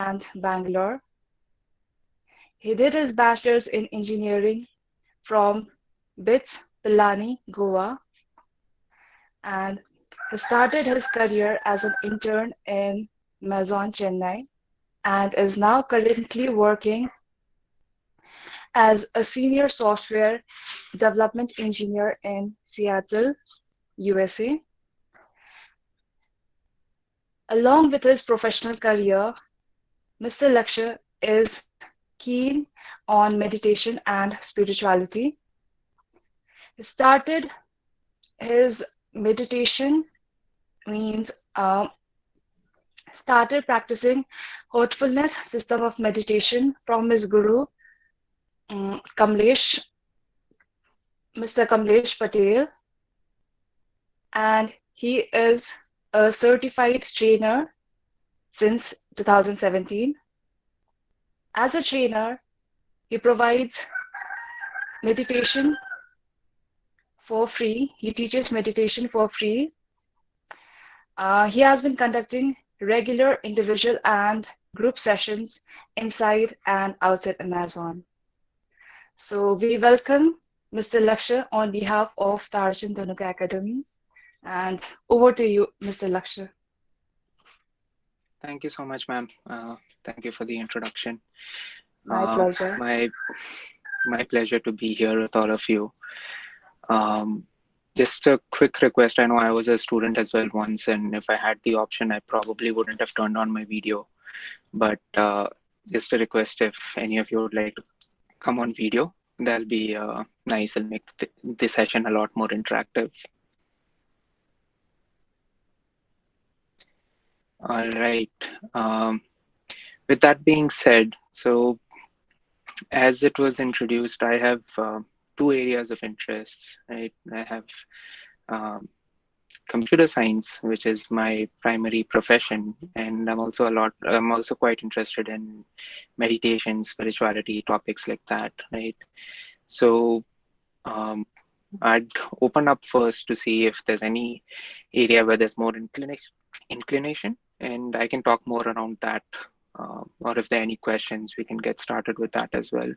and Bangalore. He did his bachelor's in engineering from BITS, Pilani, Goa, and he started his career as an intern in Amazon, Chennai, and is now currently working as a senior software development engineer in Seattle, USA. Along with his professional career, Mr. Lakhshya is keen on meditation and spirituality. He started his meditation means started practicing heartfulness system of meditation from his guru Kamlesh, Mr. Kamlesh Patel, and he is a certified trainer since 2017. As a trainer, he provides meditation for free. He teaches meditation for free. He has been conducting regular individual and group sessions inside and outside Amazon. So we welcome Mr. Lakhshya on behalf of Tarachin Dhanuka Academy. And over to you, Mr. Lakhshya. Thank you so much, ma'am. Thank you for the introduction. My pleasure. My pleasure to be here with all of you. Just a quick request. I know I was a student as well once, and if I had the option, I probably wouldn't have turned on my video. But just a request, if any of you would like to come on video, that'll be nice. It'll make this session a lot more interactive. All right. With that being said, so as it was introduced, I have two areas of interest. Right? I have computer science, which is my primary profession, and I'm also quite interested in meditation, spirituality, topics like that. Right. So I'd open up first to see if there's any area where there's more inclination, and I can talk more around that. Or if there are any questions, we can get started with that as well.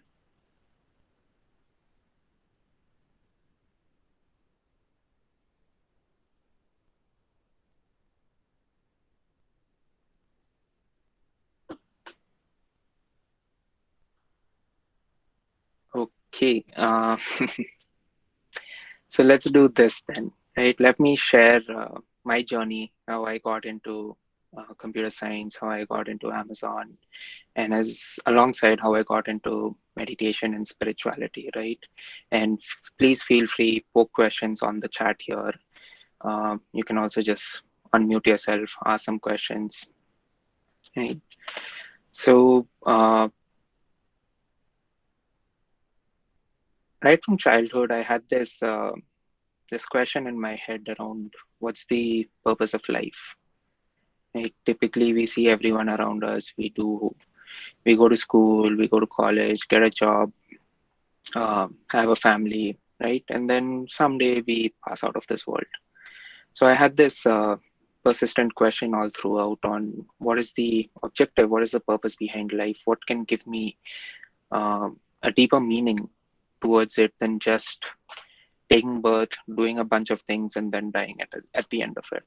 Okay, so let's do this then. Right, let me share my journey, how I got into computer science, how I got into Amazon, and as alongside how I got into meditation and spirituality, right? And please feel free, poke questions on the chat here. You can also just unmute yourself, ask some questions. Right? So right from childhood, I had this this question in my head around what's the purpose of life. Right? Typically, we see everyone around us. We go to school, we go to college, get a job, have a family, right? And then someday we pass out of this world. So I had this persistent question all throughout on what is the objective, what is the purpose behind life, what can give me a deeper meaning towards it than just taking birth, doing a bunch of things, and then dying at the end of it.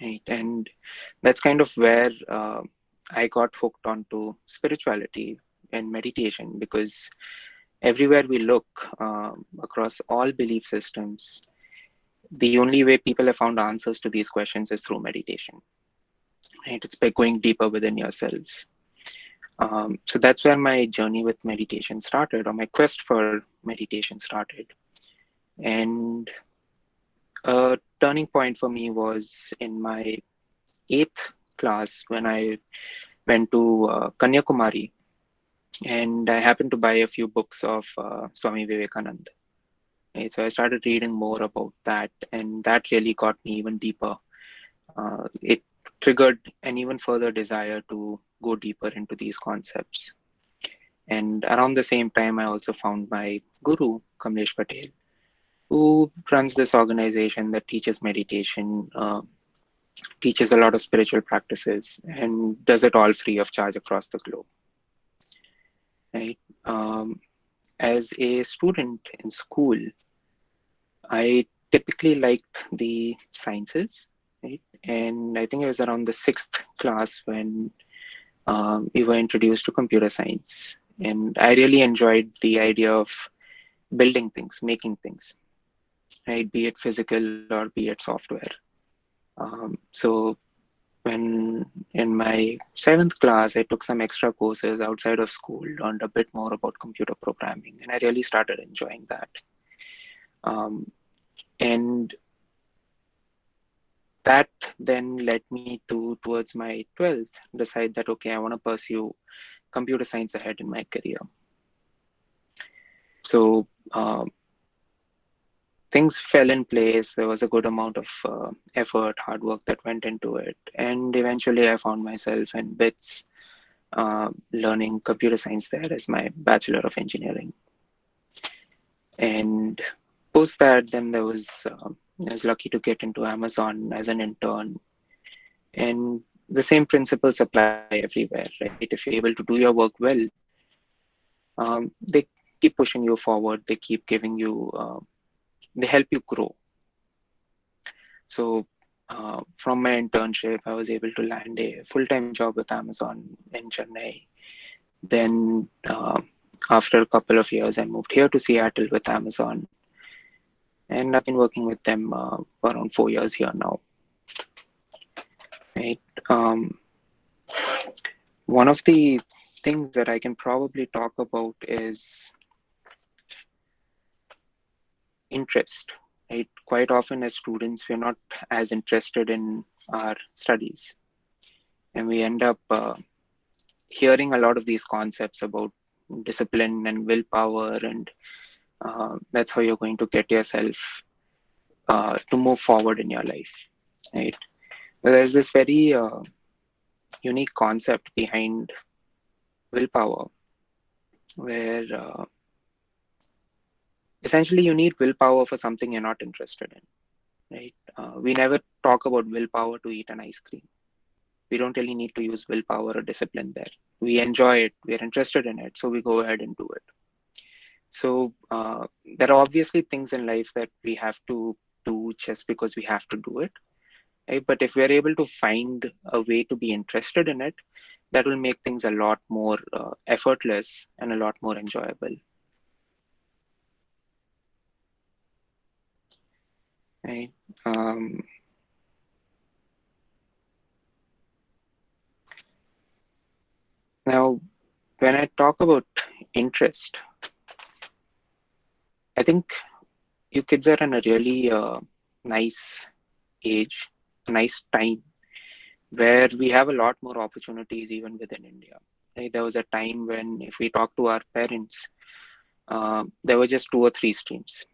Right? And that's kind of where I got hooked onto spirituality and meditation, because everywhere we look across all belief systems, the only way people have found answers to these questions is through meditation. Right? It's by going deeper within yourselves. So that's where my journey with meditation started, or my quest for meditation started. And a turning point for me was in my 8th class when I went to Kanyakumari, and I happened to buy a few books of Swami Vivekananda. Right? So I started reading more about that, and that really got me even deeper. It triggered an even further desire to go deeper into these concepts. And around the same time, I also found my guru, Kamlesh Patel, who runs this organization that teaches meditation teaches a lot of spiritual practices, and does it all free of charge across the globe. Right? As a student in school, I typically liked the sciences, right? And I think it was around the sixth class when we were introduced to computer science. And I really enjoyed the idea of building things, making things, right? Be it physical or be it software. So when in my seventh class, I took some extra courses outside of school, learned a bit more about computer programming, and I really started enjoying that. Um, and that then led me to, towards my 12th, decide that, okay, I want to pursue computer science ahead in my career. So things fell in place. There was a good amount of effort, hard work that went into it. And eventually I found myself in BITS learning computer science there as my Bachelor of Engineering. And post that, then I was lucky to get into Amazon as an intern. And the same principles apply everywhere, right? If you're able to do your work well, they keep pushing you forward. They keep giving you, they help you grow. So from my internship, I was able to land a full-time job with Amazon in Chennai. Then after a couple of years, I moved here to Seattle with Amazon, and I've been working with them for around 4 years here now. Right. One of the things that I can probably talk about is interest. Right. Quite often, as students, we're not as interested in our studies, and we end up hearing a lot of these concepts about discipline and willpower, and that's how you're going to get yourself to move forward in your life, right? There's this very unique concept behind willpower, where essentially you need willpower for something you're not interested in, right? We never talk about willpower to eat an ice cream. We don't really need to use willpower or discipline there. We enjoy it, we're interested in it, so we go ahead and do it. So there are obviously things in life that we have to do just because we have to do it, right? But if we're able to find a way to be interested in it, that will make things a lot more effortless and a lot more enjoyable, right? Um, Now, when I talk about interest, I think you kids are in a really nice age, a nice time where we have a lot more opportunities even within India. Right? There was a time when, if we talk to our parents, there were just two or three streams.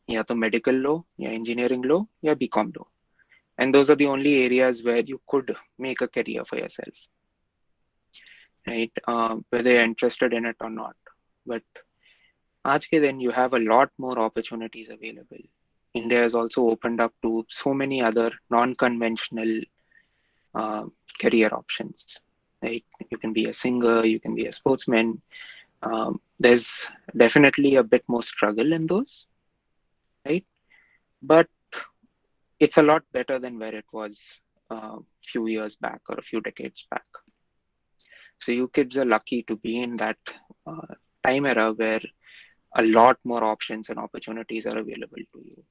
Yeah, the medical law, yeah, engineering law, yeah, BCom law. And those are the only areas where you could make a career for yourself, right? Whether you're interested in it or not. But आज के then you have a lot more opportunities available. India has also opened up to so many other non-conventional uh, career options, right? You can be a singer, you can be a sportsman. There's definitely a bit more struggle in those, right? But it's a lot better than where it was a few years back or a few decades back. So you kids are lucky to be in that uh, time era where a lot more options and opportunities are available to you.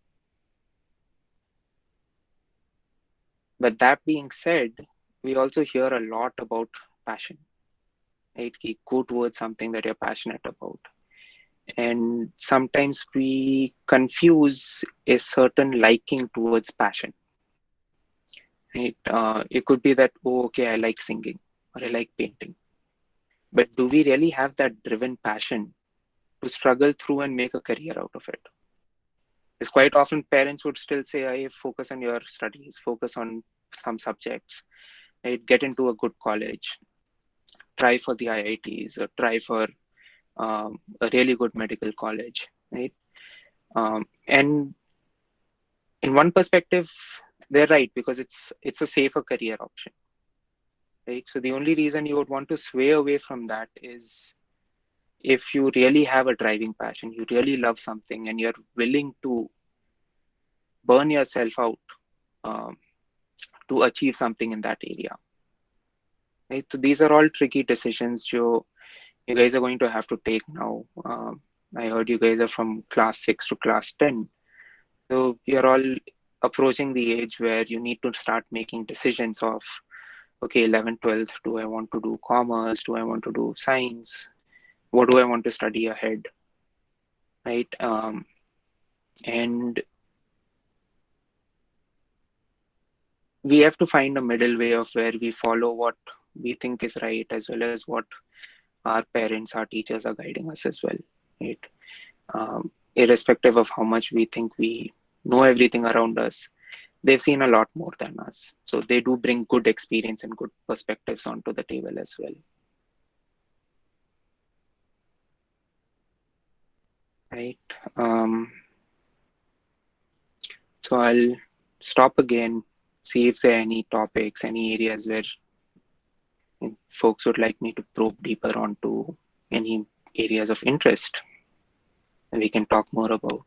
But that being said, we also hear a lot about passion, right? You go towards something that you're passionate about. And sometimes we confuse a certain liking towards passion, right? It could be that, oh, okay, I like singing or I like painting. But do we really have that driven passion to struggle through and make a career out of it? Because quite often parents would still say, I focus on your studies, focus on some subjects, right? Get into a good college, try for the IITs or try for a really good medical college, right? And in one perspective, they're right, because it's a safer career option, right? So the only reason you would want to sway away from that is if you really have a driving passion, you really love something, and you're willing to burn yourself out um, to achieve something in that area, right? So these are all tricky decisions you guys are going to have to take now. I heard you guys are from class 6 to class 10. So you're all approaching the age where you need to start making decisions of, okay, 11th, 12th, do I want to do commerce? Do I want to do science? What do I want to study ahead? Right? And we have to find a middle way of where we follow what we think is right, as well as what our parents, our teachers are guiding us as well. Right? Irrespective of how much we think we know everything around us, they've seen a lot more than us. So they do bring good experience and good perspectives onto the table as well. Right. Um, so I'll stop again, see if there are any topics, any areas where folks would like me to probe deeper onto, any areas of interest that we can talk more about.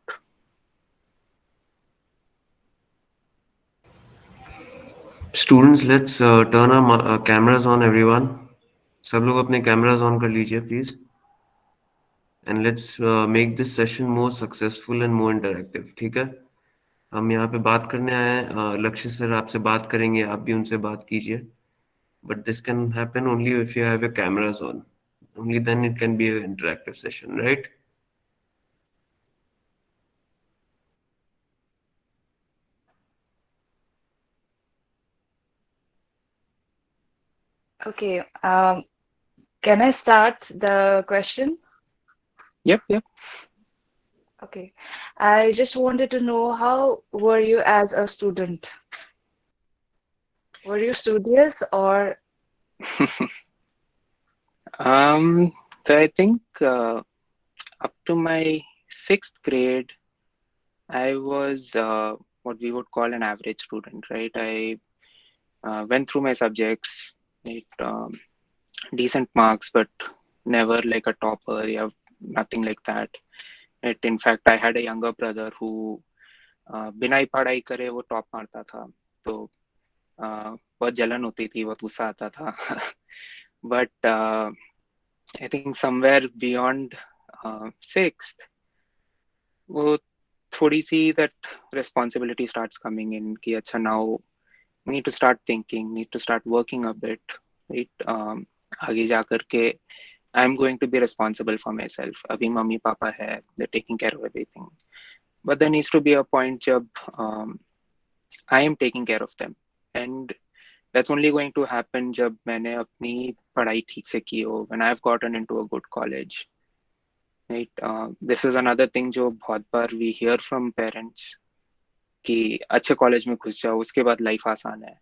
Students, let's turn our cameras on, everyone. सब लोग अपने cameras on कर लीजिए, please. And let's make this session more successful and more interactive. ठीक है? हम यहाँ पे बात करने आए हैं. लक्ष्य सर आपसे बात करेंगे, आप भी उनसे बात कीजिए. But this can happen only if you have your cameras on. Only then it can be an interactive session, right? Okay. Can I start the question? Yep, yep. Okay. I just wanted to know, how were you as a student? Were you studious or um, I think up to my 6th grade, I was what we would call an average student, right? I went through my subjects, right? Decent marks, but never like a topper, yeah, nothing like that. In fact, I had a younger brother who बिना ही पढ़ाई करे वो top मारता था, तो बहुत जलन होती थी, बहुत गुस्सा आता था. But I think somewhere beyond 6th, वो थोड़ी सी that responsibility starts coming in कि अच्छा, now need to start thinking, need to start working a bit, right? आगे जा करके I'm going to be responsible for myself. अभी मम्मी पापा है, they're taking care of everything. But there needs to be a point जब I am taking care of them. And that's only going to happen जब मैंने अपनी पढ़ाई ठीक से की हो, when I've gotten into a good college. Right? This is another thing जो बहुत बार we hear from parents कि अच्छे कॉलेज में घुस जाओ, उसके बाद लाइफ आसान है.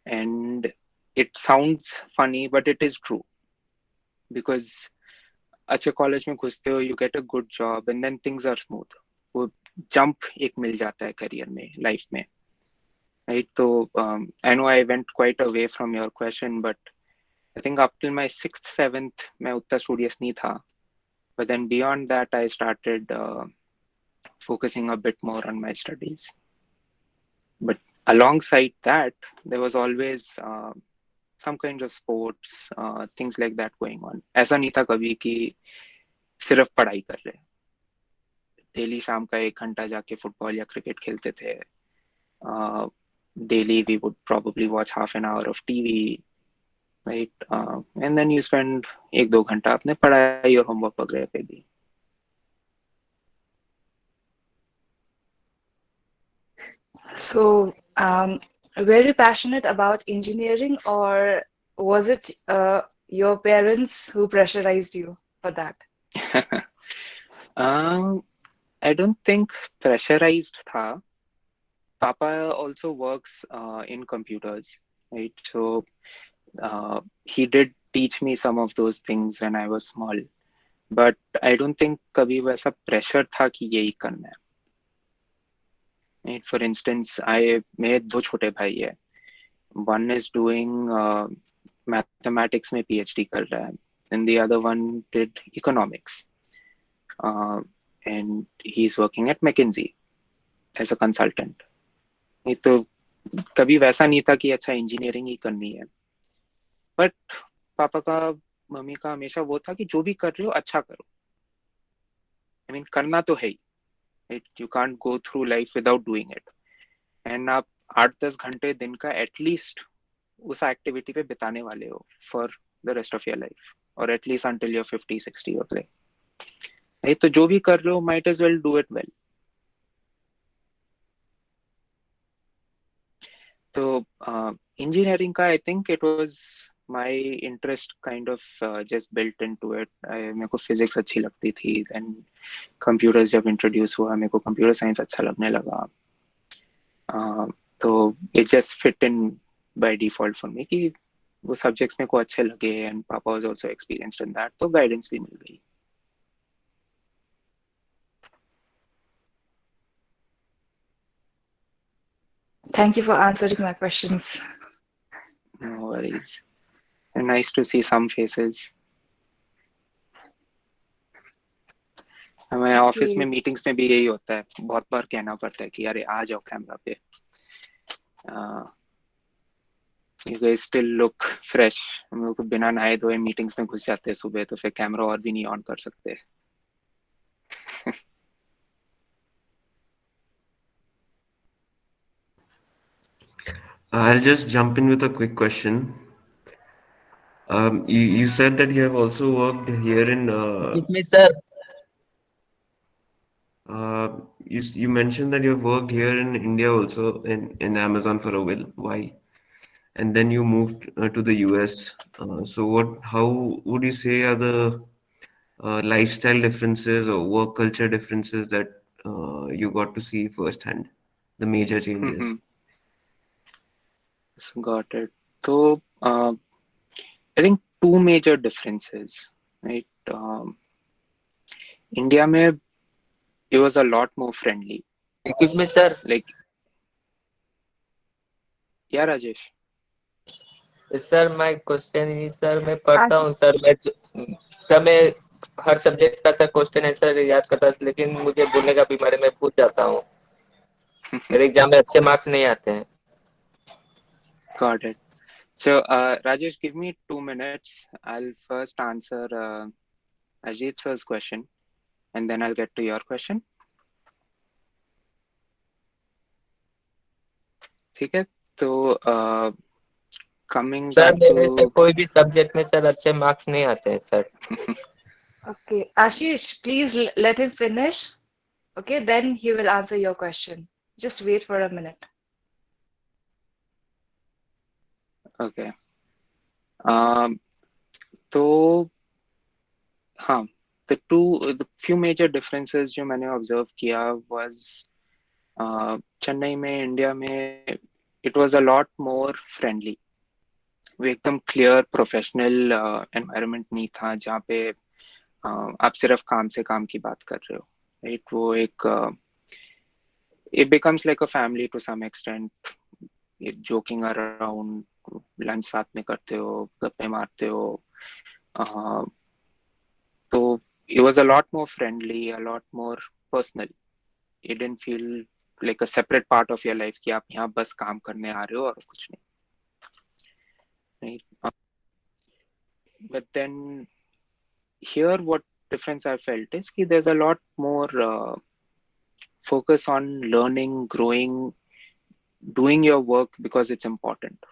And it sounds funny, but it is true. Because अच्छे कॉलेज में घुसते हो, you get a good job, and then things are smooth. वो jump एक मिल जाता है करियर में, लाइफ में. Right? So I know I went quite away from your question, but I think up till my 6th, 7th, मैं उतना studious नहीं था. But then beyond that, I started focusing a bit more on my studies. But alongside that, there was always some kinds of sports, things like that going on. ऐसा नहीं था कभी कि सिर्फ पढ़ाई कर रहे. डेली शाम का 1 घंटा जाके फुटबॉल या क्रिकेट खेलते थे. Daily we would probably watch half an hour of TV, right? And then you spend 1-2 घंटा अपने पढ़ाई और होमवर्क वगैरह पे भी. so were you passionate about engineering, or was it your parents who pressurized you for that? I don't think pressurized था. Papa also works in computers, right? So he did teach me some of those things when I was small. But I don't think कभी वैसा pressure था कि यही करना है. right? For instance, मेरे दो छोटे भाई है. One is doing mathematics में PhD कर रहा है, and the other one did economics, and he's working at McKinsey as a consultant. नहीं तो कभी वैसा नहीं था कि अच्छा इंजीनियरिंग ही करनी है, बट पापा का मम्मी का हमेशा वो था कि जो भी कर रहे हो अच्छा करो. आई मीन करना तो है ही, you can't go through life without doing it. And आप 8-10 घंटे दिन का एटलीस्ट उस एक्टिविटी पे बिताने वाले हो for the rest of your life, और एटलीस्ट अंटिल योर 50-60 होते नहीं. तो जो भी कर रहे हो might as well do it well. तो इंजीनियरिंग का I think it was my interest kind of just built into it. मेरे को फिजिक्स अच्छी लगती थी, एंड कंप्यूटर्स जब इंट्रोड्यूस हुआ मेरे को कंप्यूटर साइंस अच्छा लगने लगा. तो it just fit in by default for me कि वो सब्जेक्ट्स मेरे को अच्छे लगे, एंड पापा was also experienced in that, तो गाइडेंस भी मिल गई. Thank you for answering my questions. No worries. And nice to see some faces. हमें ऑफिस में मीटिंग्स में भी यही होता है, बहुत बार कहना पड़ता है कि अरे आ जाओ कैमरा पे. You guys still look fresh. हम लोग बिना नहाए धोए मीटिंग्स में घुस जाते हैं सुबह, तो फिर कैमरा और भी नहीं ऑन कर सकते. I'll just jump in with a quick question. You said that you have also worked here in. Excuse me, sir. You mentioned that you have worked here in India also in Amazon for a while. Why? And then you moved to the US. So how would you say are the lifestyle differences or work culture differences that you got to see firsthand, the major changes? Got it. So I think two major differences, right? India में it was a lot more friendly. Excuse me, sir. Like, yeah, Rajesh. Sir my question is sir मैं पढ़ता हूँ sir, मैं हर subject का sir question answer याद करता हूँ, लेकिन मुझे बोलने का बीमारी में भूल जाता हूँ. मेरे एग्जाम में अच्छे मार्क्स नहीं आते हैं. Got it. So Rajesh, give me 2 minutes. I'll first answer Ajit sir's question, and then I'll get to your question. ठीक है. तो coming सर back मेरे से to कोई भी सब्जेक्ट में सर अच्छे मार्क्स नहीं आते हैं sir. Okay, Ashish, please let him finish. Okay, then he will answer your question. Just wait for a minute. Okay. तो हाँ, the few major differences जो मैंने observe किया was चेन्नई में, इंडिया में it was a lot more friendly. वो एकदम clear professional environment नहीं था जहाँ पे आप सिर्फ काम से काम की बात कर रहे हो, राइट? वो एक it becomes like a family to some extent. Joking around, lunch साथ में करते हो, गप्पे मारते हो. तो it was a lot more friendly, a lot more personal. It didn't feel like a separate part of your life कि आप यहाँ बस काम करने आ रहे हो और कुछ नहीं, right? But then here what difference I felt is कि there's a lot more focus on learning, growing, doing your work because it's important,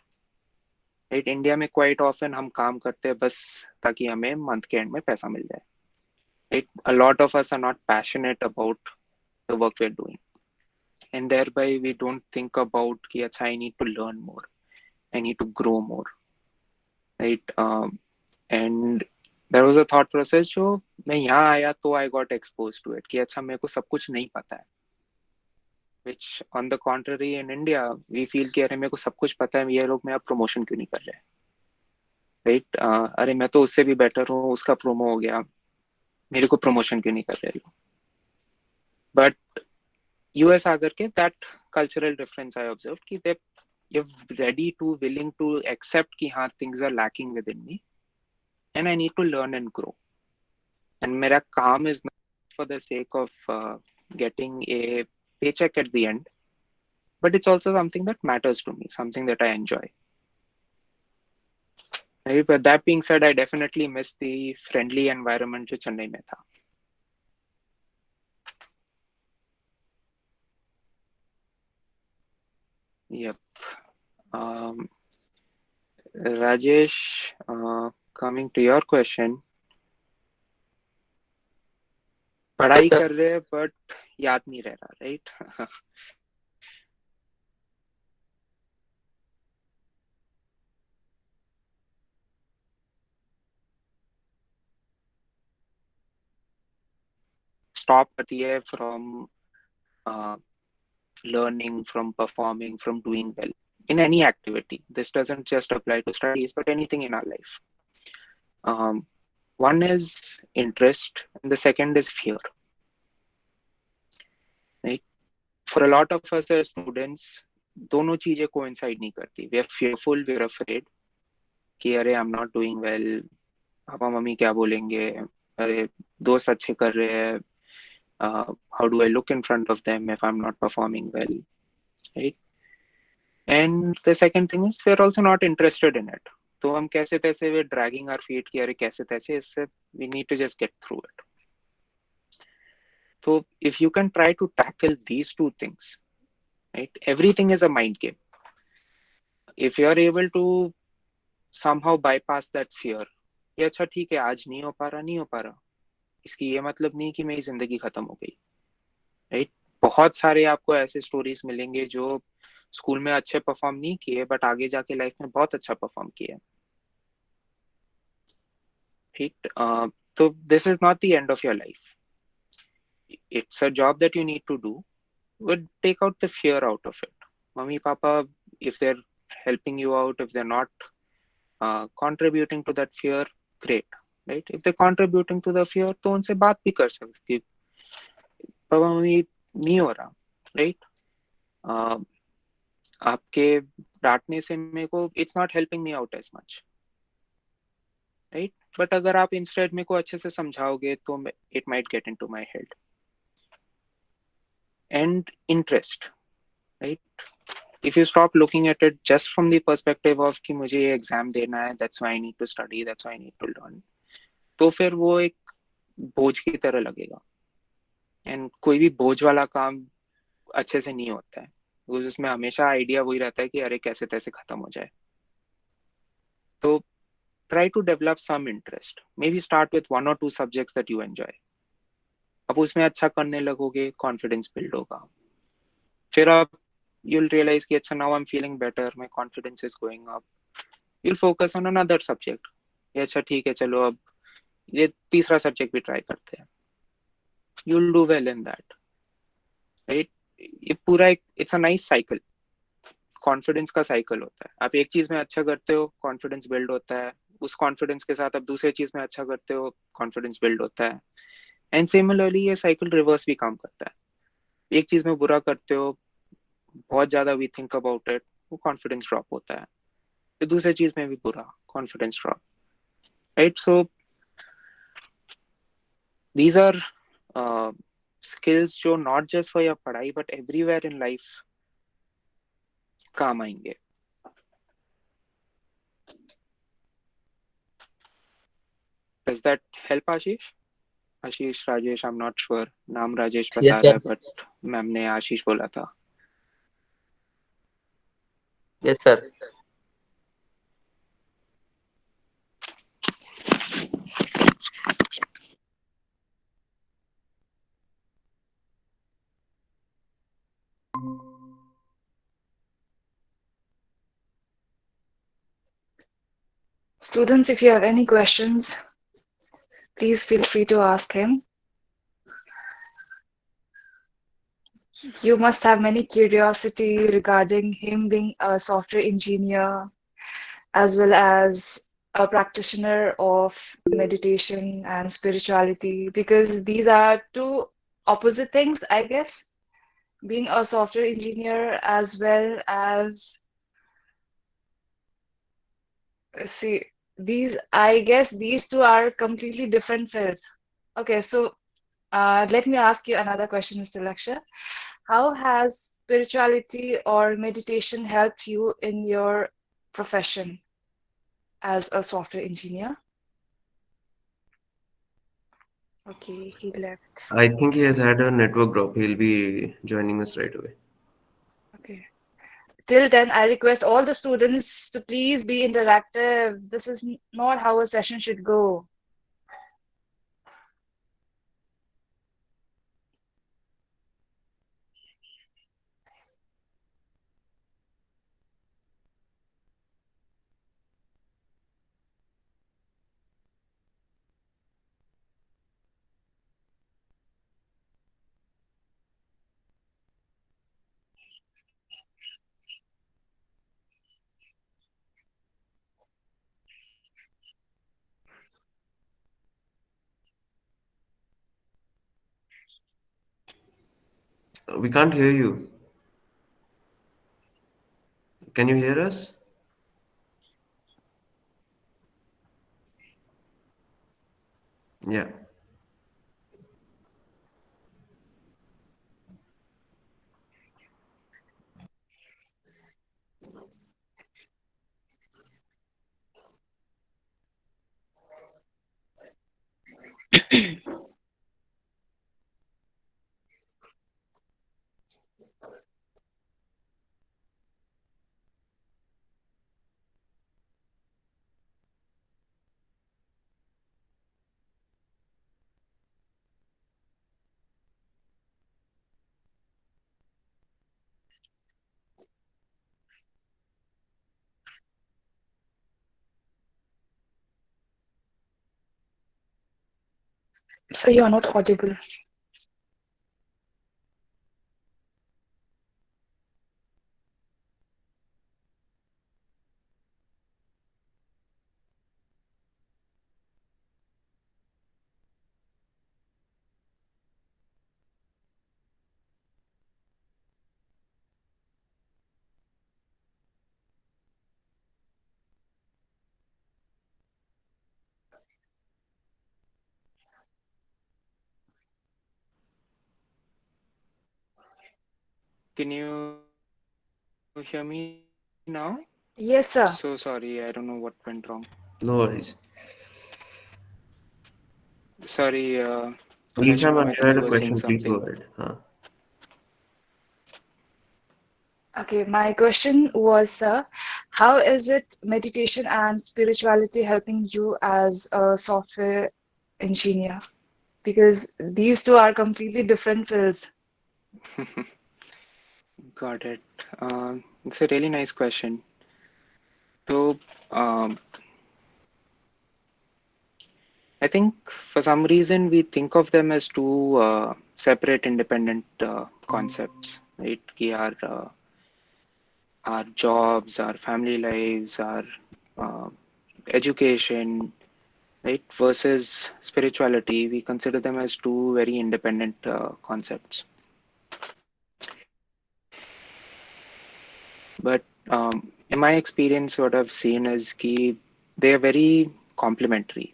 right? India में quite often हम काम करते हैं बस ताकि हमें मंथ के एंड में पैसा मिल जाए, right? A lot of us are not passionate about the work we're doing, and thereby we don't think about कि अच्छा I need to learn more, I need to grow more, right? And there was a thought process जो मैं यहाँ आया तो I got exposed to it कि अच्छा मेरे को सब कुछ नहीं पता है, which on the contrary in India we feel कि अरे मेरे को सब कुछ पता है, ये लोग मेरा प्रमोशन क्यों नहीं कर रहे, राइट? अरे मैं तो उससे भी बेटर हूँ, उसका प्रोमो हो गया, मेरे को प्रमोशन क्यों नहीं कर रहे लोग. बट यूएस आकर के that cultural difference I observed कि they you're ready to willing to accept कि हाँ things are lacking within me and I need to learn and grow. And मेरा काम is not for the sake of getting a paycheck at the end, but it's also something that matters to me, something that I enjoy. Right? But that being said, I definitely miss the friendly environment जो चेन्नई में था. Yep. Rajesh, coming to your question, पढ़ाई कर रहे हैं but याद नहीं रह रहा, right? Stop करती है from learning, from performing, from doing well in any activity. This doesn't just apply to studies, but anything in our life. One is interest, and the second is fear. Right? For a lot of us as students, दोनों चीजें coincide नहीं करती. We are fearful, we are afraid कि अरे I'm not doing well, papa mummy क्या बोलेंगे, अरे दोस्त अच्छे कर रहे हैं, how do I look in front of them if I'm not performing well, right? And the second thing is we're also not interested in it. तो हम कैसे तैसे we're dragging our feet कि अरे कैसे तैसे इससे we need to just get through it. So if you can try to tackle these two things, right? Everything is a mind game. If you are able to somehow bypass that fear, ये अच्छा ठीक है आज नहीं हो पा रहा, इसकी ये मतलब नहीं कि मेरी जिंदगी खत्म हो गई, राइट? बहुत सारे आपको ऐसे स्टोरीज मिलेंगे जो स्कूल में अच्छे परफॉर्म नहीं किए बट आगे जाके लाइफ में बहुत अच्छा परफॉर्म किए, ठीक? तो this is not the end of your life. It's a job that you need to do, but take out the fear out of it. Mummy, Papa, if they're helping you out, if they're not contributing to that fear, great, right? If they're contributing to the fear, तो उनसे बात भी कर सकते कि papa mummy नहीं हो रहा, right? आपके डांटने से मेरे को it's not helping me out as much, right? But अगर आप इंस्टेड मेरे को अच्छे से समझाओगे तो it might get into my head. And interest, right? If you stop looking at it just from the perspective of कि मुझे ये एग्जाम देना है, that's why I need to study, that's why I need to learn, तो फिर वो एक बोझ की तरह लगेगा. एंड कोई भी बोझ वाला काम अच्छे से नहीं होता है, उसमें हमेशा आइडिया वही रहता है कि अरे कैसे तैसे खत्म हो जाए. तो try to develop some interest. Maybe start with 1 or 2 subjects that you enjoy. अब उसमें अच्छा करने लगोगे, कॉन्फिडेंस बिल्ड होगा. फिर आप you'll realize कि अच्छा now I'm feeling better, my confidence is going up. You'll focus on another subject. ये अच्छा ठीक है, चलो अब ये तीसरा सब्जेक्ट भी ट्राई करते हैं. You'll do well in that, right? ये पूरा एक it's a nice cycle. Confidence का साइकिल होता है. आप एक चीज में अच्छा करते हो, कॉन्फिडेंस बिल्ड होता है. उस कॉन्फिडेंस के साथ आप दूसरे चीज में अच्छा करते हो, कॉन्फिडेंस बिल्ड होता है. एंड सिमिलरली ये साइकिल रिवर्स भी काम करता है. एक चीज में बुरा करते हो, बहुत ज्यादा वी थिंक अबाउट इट, वो कॉन्फिडेंस ड्रॉप होता है. फिर दूसरी चीज में भी बुरा, confidence drop, right? So these are skills जो नॉट जस्ट फॉर योर पढ़ाई बट एवरीवेयर इन लाइफ काम आएंगे. Does that help, Ashish? Ashish, Rajesh, I'm not sure. नाम राजेश बता रहा है बट मैम ने आशीष बोला था. Yes sir. Students, if you have any questions, please feel free to ask him. You must have many curiosity regarding him being a software engineer as well as a practitioner of meditation and spirituality, because these are two opposite things, I guess. being a software engineer as well as see these I guess these two are completely different fields. Okay, so let me ask you another question, Mr. Laksha. How has spirituality or meditation helped you in your profession as a software engineer? Okay, he left. I think he has had a network drop. He'll be joining us right away. Okay. Till then, I request all the students to please be interactive. This is not how a session should go. We can't hear you. Can you hear us? Yeah. So you're not audible. Can you hear me now? So sorry, Yes, I don't sir. know what went wrong. No worries. Sorry, Alicia, Lakshman, I ma'am, think you you had were a saying question. Please go something. ahead. Okay, my question was, sir, how is it meditation and spirituality helping you as a software engineer? Because these two are completely different fields. Got it. It's a really nice question. So, um, I think for some reason we think of them as two separate, independent concepts, right? Our jobs, our family lives, our uh, education, right? Versus spirituality, we consider them as two very independent concepts. But in my experience, what I've seen is that they are very complementary,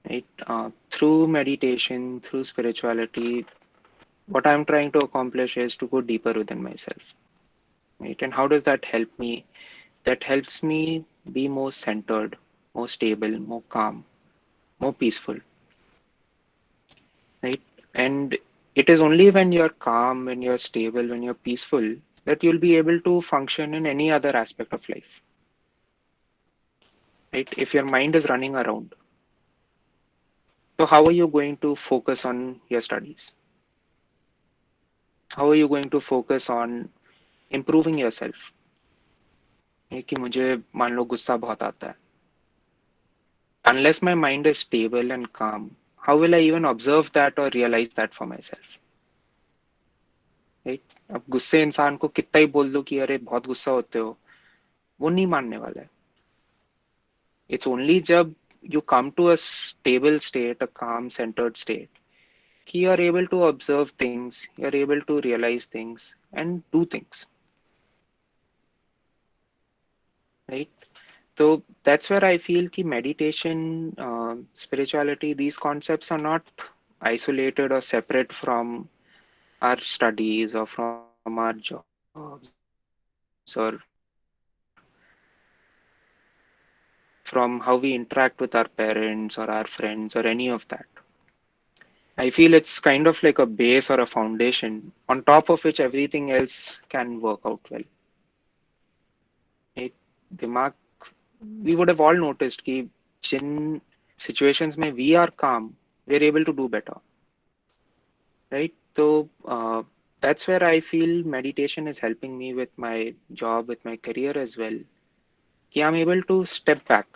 right? Through meditation, through spirituality, what I'm trying to accomplish is to go deeper within myself, right? And how does that help me? That helps me be more centered, more stable, more calm, more peaceful, right? And it is only when you're calm, when you're stable, when you're peaceful, that you'll be able to function in any other aspect of life, right? If your mind is running around, so how are you going to focus on your studies? How are you going to focus on improving yourself? कि मुझे मान लो गुस्सा बहुत आता है. Unless my mind is stable and calm, how will I even observe that or realize that for myself? Right? अब गुस्से इंसान को कितना ही बोल दो कि अरे बहुत गुस्सा होते हो, वो नहीं मानने वाला है. It's only जब you come to a stable state, a calm, centered state, कि you are able to observe things, you are able to realize things and do things, right? So that's where I feel कि meditation, spirituality, these concepts are not isolated or separate from our studies or from our jobs or from how we interact with our parents or our friends or any of that. I feel it's kind of like a base or a foundation on top of which everything else can work out well. एक दिमाग, we would have all noticed कि जिन situations में we are calm, we're able to do better, right? So that's where I feel meditation is helping me with my job, with my career as well. कि I'm able to step back.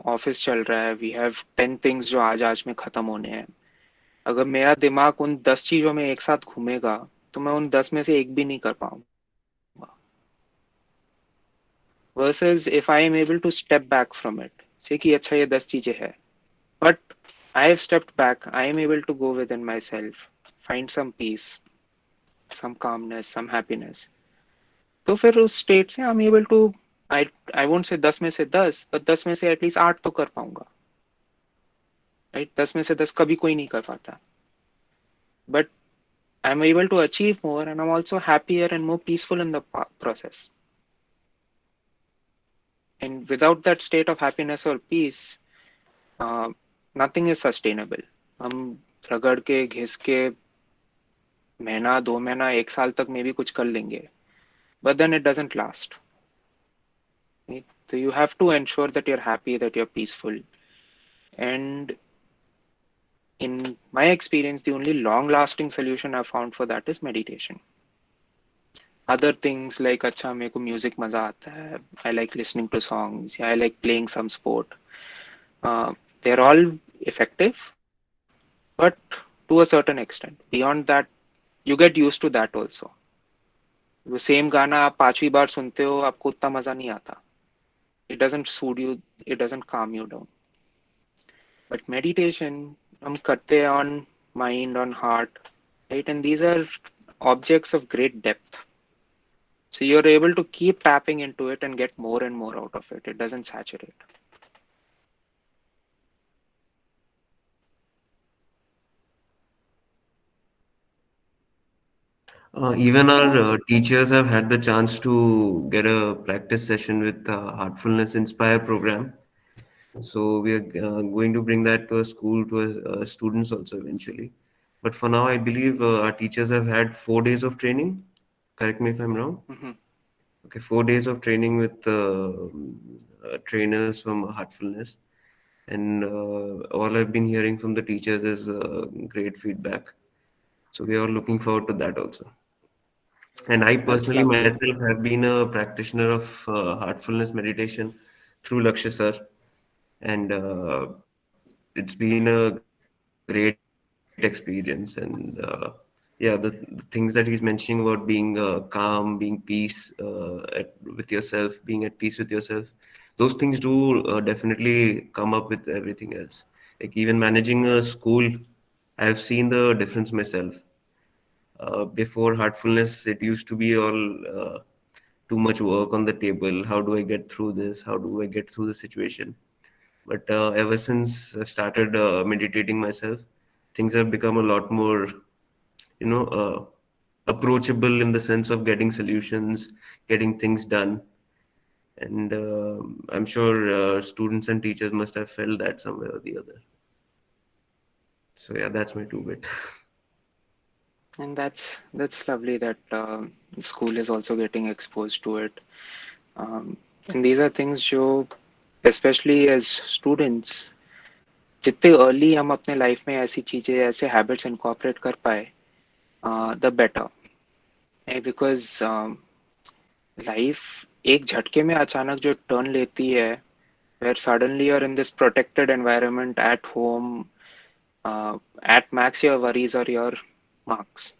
Office चल रहा है, we have 10 things जो आज आज में खत्म होने हैं. अगर मेरा दिमाग उन 10 चीजों में एक साथ घूमेगा तो मैं उन 10 में से एक भी नहीं कर पाऊंगा. Versus if I am able to step back from it, say कि अच्छा ये 10 चीजें है, but I have stepped back, I am able to go within myself, find some peace, some calmness, some happiness. तो फिर उस स्टेट से I am able to, I won't say 10 में से 10, पर 10 में से एटलीस्ट 8 तो कर पाऊंगा, राइट? 10 में से 10 कभी कोई नहीं कर पाता, but I am able to achieve more and I am also happier and more peaceful in the process. And without that state of happiness or peace, nothing is sustainable. हम रगड़ के घिस के महीना 2 महीना 1 साल तक में भी कुछ कर लेंगे, but then it doesn't last. Right? So you have to ensure that you're happy, that you're peaceful. And in my experience, the only long-lasting solution I've found for that is meditation. Other things like अच्छा मेरे को music मजा आता है, I like listening to songs, yeah, I like playing some sport. They're all effective, but to a certain extent. Beyond that, you get used to that also. वो same गाना आप 5वीं बार सुनते हो, आपको उतना मजा नहीं आता. It doesn't soothe you, it doesn't calm you down. But meditation, हम करते हैं on mind, on heart, right? And these are objects of great depth. So you're able to keep tapping into it and get more and more out of it. It doesn't saturate. Even our teachers have had the chance to get a practice session with Heartfulness Inspire program. So we are going to bring that to a school, to students also eventually. But for now, I believe our teachers have had 4 days of training. Correct me if I'm wrong. Mm-hmm. Okay, 4 days of training with trainers from Heartfulness. And all I've been hearing from the teachers is great feedback. So we are looking forward to that also. And I That's personally lovely. myself have been a practitioner of heartfulness meditation through Lakhshya sir, and it's been a great experience. And yeah, the things that he's mentioning about being calm, being peace with yourself, being at peace with yourself, those things do definitely come up with everything else. Like even managing a school, I have seen the difference myself. Before heartfulness, it used to be all too much work on the table. How do I get through this? How do I get through the situation? But ever since I've started meditating myself, things have become a lot more, approachable in the sense of getting solutions, getting things done. And I'm sure students and teachers must have felt that somewhere or the other. So yeah, that's my two bit. And that's lovely that school is also getting exposed to it. And these are things जो, especially as students, जितने early हम अपने life में ऐसी चीजें, ऐसे habits incorporate कर पाए, the better. Because life एक झटके में अचानक जो turn लेती है, where suddenly you're in this protected environment at home, at max your worries are your marks,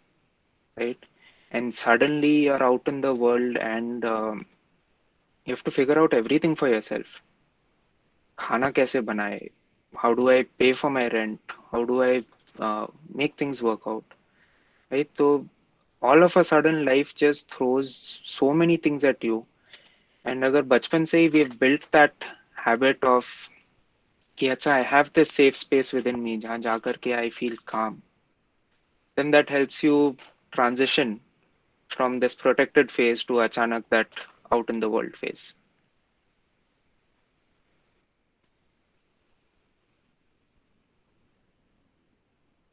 right? And suddenly you're out in the world and you have to figure out everything for yourself. खाना कैसे बनाए? How do I pay for my rent? How do I make things work out? Right? So all of a sudden, life just throws so many things at you. And अगर बचपन से ही we've built that habit of कि अच्छा I have this safe space within me जहाँ जा करके I feel calm, then that helps you transition from this protected phase to अचानक that out in the world phase.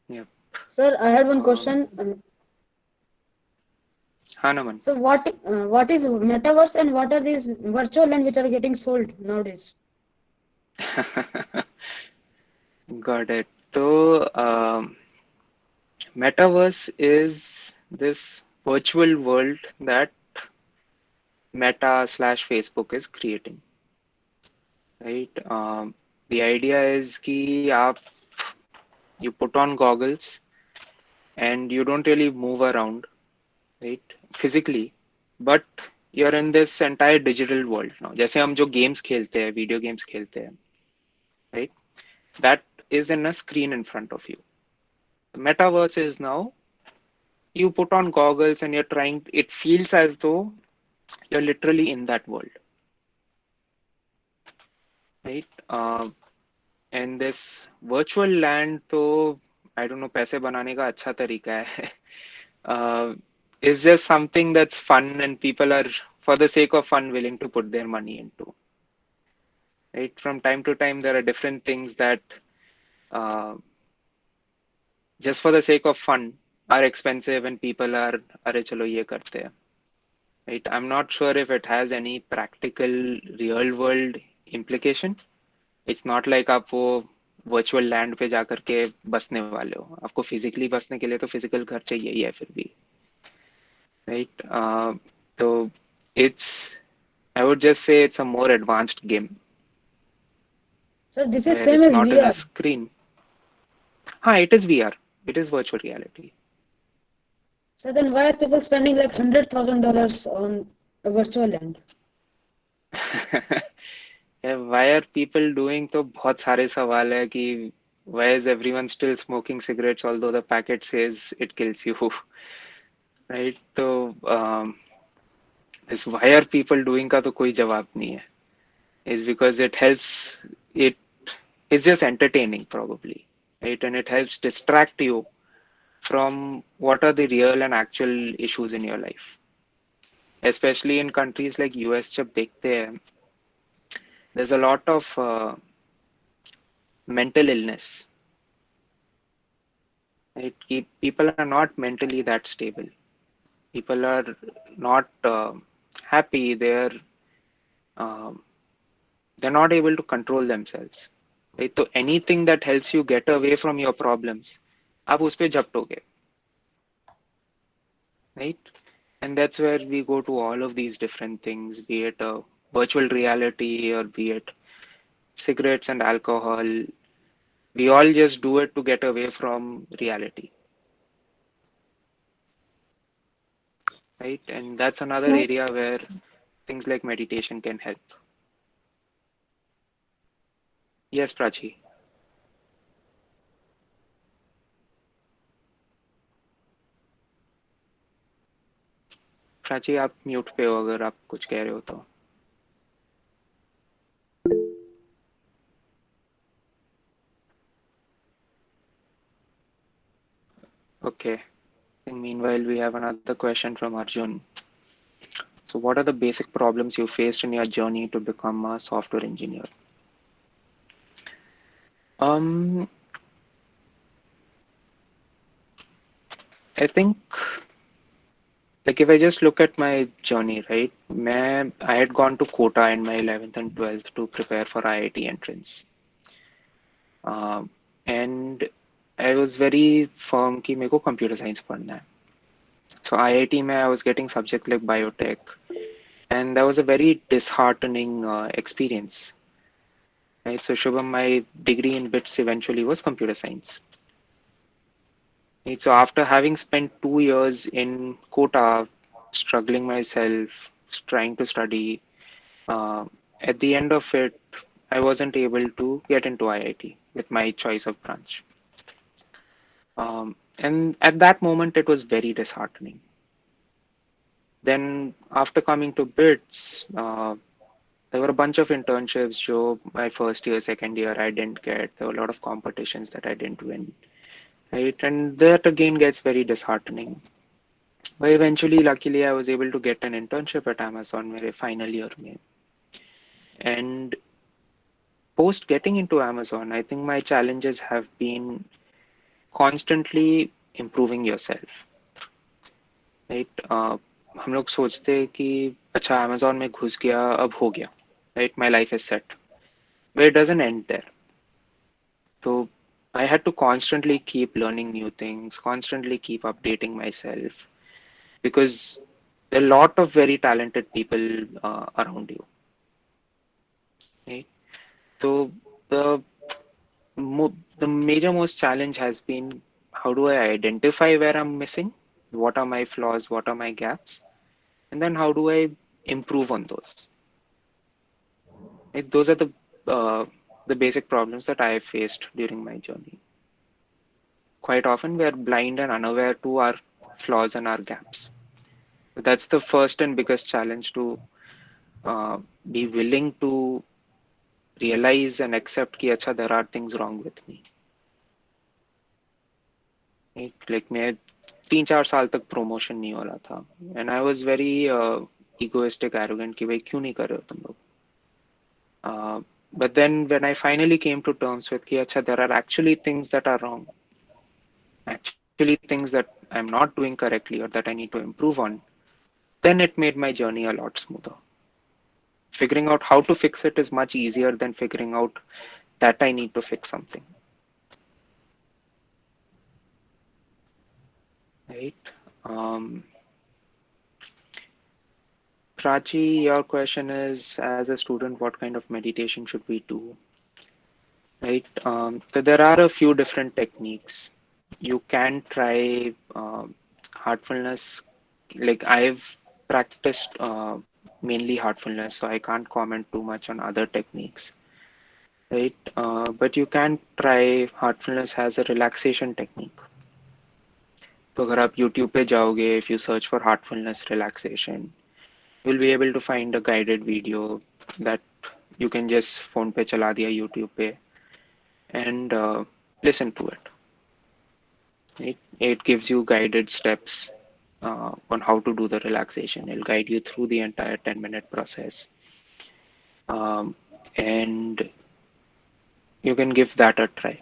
Yep. Sir, I had one Um, question. हाँ नमन. So what is metaverse and what are these virtual land which are getting sold nowadays? Got it. So, metaverse is this virtual world that Meta slash Facebook is creating, right? The idea is कि आप you put on goggles and you don't really move around, right? Physically, but you're in this entire digital world now. जैसे हम जो games खेलते हैं, video games खेलते हैं, right? That is in a screen in front of you. The metaverse is now you put on goggles and you're trying, it feels as though you're literally in that world, right? And this virtual land, तो I don't know, पैसे बनाने का अच्छा तरीका है. Is just something that's fun and people are, for the sake of fun, willing to put their money into. Right? From time to time, there are different things that, uh, just for the sake of fun, are expensive and people are, अरे चलो ये करते हैं. Right? I'm not sure if it has any practical real world implication. It's not like आप वो virtual land पे जाकर के बसने वाले हो. आपको physically बसने के लिए तो physical घर चाहिए ही है फिर भी. Right? So it's, I would just say it's a more advanced game Sir, this is where same it's as not in a VR. screen. हाँ, it is VR. It is virtual reality. So then why are people spending like $100,000 on a virtual land? Yeah, why are people doing तो बहुत सारे सवाल है कि why is everyone still smoking cigarettes although the packet says it kills you, right? तो this why are people doing का तो कोई जवाब नहीं है. Is because it helps, it is just entertaining probably, right? And it helps distract you from what are the real and actual issues in your life. Especially in countries like US, जब देखते हैं, there's a lot of mental illness, right? People are not mentally that stable. People are not happy. Um, they're not able to control themselves. Right? So anything that helps you get away from your problems, आप उस पे झपटोगे, right? And that's where we go to all of these different things, be it a virtual reality or be it cigarettes and alcohol. We all just do it to get away from reality, right? And that's another So, area where things like meditation can help. Yes, Prachi. Prachi आप mute पे हो अगर आप कुछ कह रहे हो तो. Okay. And meanwhile, we have another question from Arjun. So what are the basic problems you faced in your journey to become a software engineer? I think, like if I just look at my journey, right? I had gone to Kota in my 11th and 12th to prepare for IIT entrance. And I was very firm कि मेरे को computer science पढ़ना है. So IIT में I was getting subjects like biotech, and that was a very disheartening experience. Right? So Shubham, my degree in bits eventually was computer science. Right? So after having spent 2 years in Kota, struggling myself, trying to study, uh, at the end of it, I wasn't able to get into IIT with my choice of branch. And at that moment, it was very disheartening. Then, after coming to BITS, there were a bunch of internships. So, my first year, second year, I didn't get. There were a lot of competitions that I didn't win. Right, and that again gets very disheartening. But eventually, luckily, I was able to get an internship at Amazon, मेरे final year में. And post getting into Amazon, I think my challenges have been constantly improving yourself. Right? हम लोग सोचते हैं कि अच्छा Amazon में घुस गया अब हो गया. Right? My life is set. But it doesn't end there. So I had to constantly keep learning new things, constantly keep updating myself because there are a lot of very talented people around you. Right? So the the major most challenge has been how do I identify where I'm missing? What are my flaws? What are my gaps? And then how do I improve on those? Right? Those are uh, the basic problems that I have faced during my journey. Quite often we are blind and unaware to our flaws and our gaps. That's the first and biggest challenge to uh, be willing to realize and accept कि अच्छा there are things wrong with me. Like मैं 3-4 साल तक promotion नहीं हो रहा था and I was very egoistic, arrogant कि भाई क्यों नहीं कर रहे हो तुम लोग. But then when I finally came to terms with कि अच्छा there are actually things that are wrong, actually things that I'm not doing correctly or that I need to improve on, then it made my journey a lot smoother. Figuring out how to fix it is much easier than figuring out that I need to fix something. Right? Um, Prachi, your question is, as a student, what kind of meditation should we do? Right? So there are a few different techniques. You can try heartfulness. Like I've practiced mainly heartfulness, so I can't comment too much on other techniques. Right? But you can try heartfulness as a relaxation technique. तो अगर आप YouTube पे जाओगे, if you search for heartfulness relaxation, you'll be able to find a guided video that you can just phone पे चला दिया YouTube पे and listen to it. It gives you guided steps on how to do the relaxation. It'll guide you through the entire 10-minute process. And you can give that a try.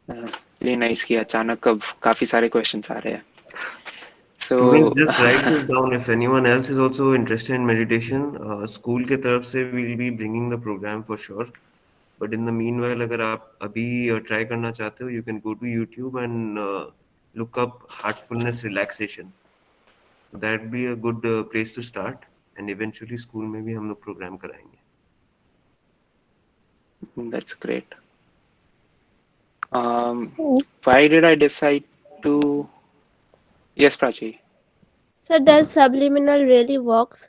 really nice कि अचानक अब काफी सारे questions आ रहे हैं. So Students, just write this down. If anyone else is also interested in meditation, school के तरफ से we'll be bringing the program for sure. But in the meanwhile, अगर आप अभी try करना चाहते हो, you can go to YouTube and look up heartfulness relaxation. That'd be a good place to start. And eventually school में भी हम लोग program कराएंगे. that's great. Why did I decide to? Yes, Prachi. So does subliminal really works?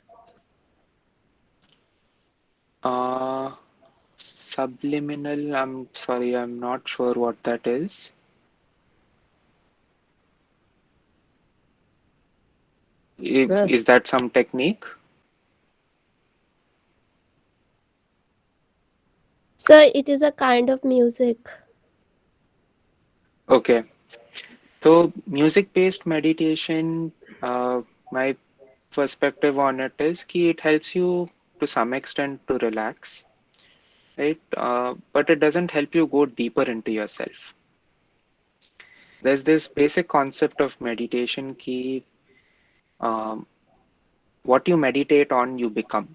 Subliminal. I'm sorry, I'm not sure what that is. Is that some technique? So it is a kind of music. Okay. So music-based meditation, my perspective on it is that it helps you to some extent to relax, right? But it doesn't help you go deeper into yourself. There's this basic concept of meditation कि um, what you meditate on, you become.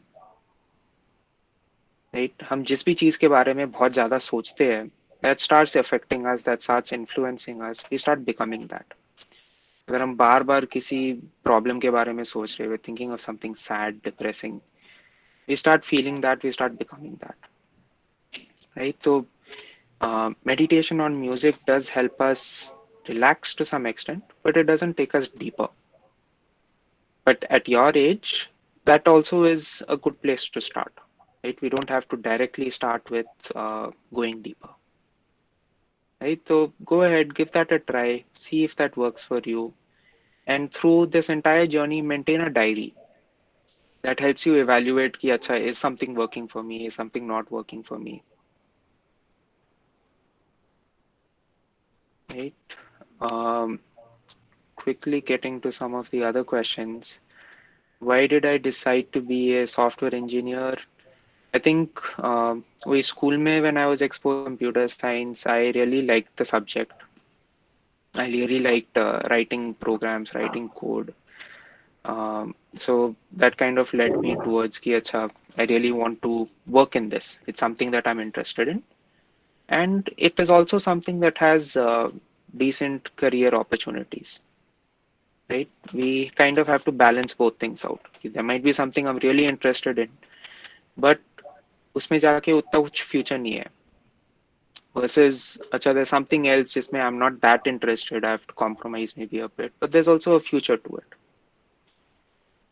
Right? हम जिस भी चीज के बारे में बहुत ज्यादा सोचते हैं, that starts affecting us, that starts influencing us, we start becoming that. अगर हम बार बार किसी प्रॉब्लम के बारे में सोच रहे हैं, thinking of something sad, depressing, we start feeling that, we start becoming that. Right? So meditation on music does help us relax to some extent, but it doesn't take us deeper. But at your age, that also is a good place to start. Right? We don't have to directly start with going deeper. right? So go ahead, give that a try, see if that works for you. And through this entire journey, maintain a diary that helps you evaluate ki, acha, is something working for me, is something not working for me, right? Um, Quickly getting to some of the other questions. Why did I decide to be a software engineer? I think we school mein when I was exposed to computer science, I really liked the subject. I really liked writing programs, writing code. So that kind of led me towards ki, acha, I really want to work in this. It's something that I'm interested in. And it is also something that has decent career opportunities, right? We kind of have to balance both things out. There might be something I'm really interested in, but उसमें जाके उतना कुछ future नहीं है. Versus, अच्छा, there's something else जिसमें I'm not that interested. I have to compromise maybe a bit, but there's also a future to it,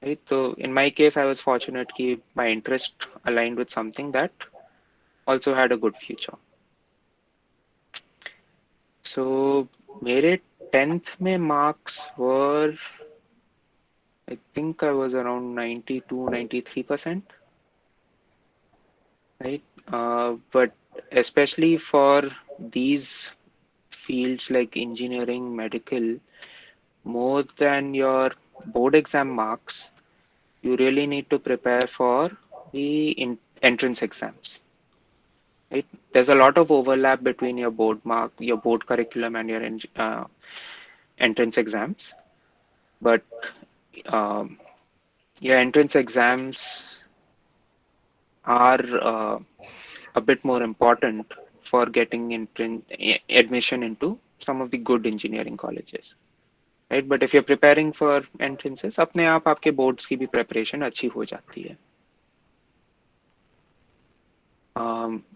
right? So in my case, I was fortunate कि my interest aligned with something that also had a good future. So मेरे 10th में marks were, I think I was around 92, 93%, right? But especially for these fields like engineering, medical, more than your board exam marks, you really need to prepare for the entrance exams, right? There's a lot of overlap between your board mark, your board curriculum, and your entrance exams, but um, your entrance exams are a bit more important for getting admission into some of the good engineering colleges, right? But if you're preparing for entrances, अपने आप आपके boards की भी preparation अच्छी हो जाती है.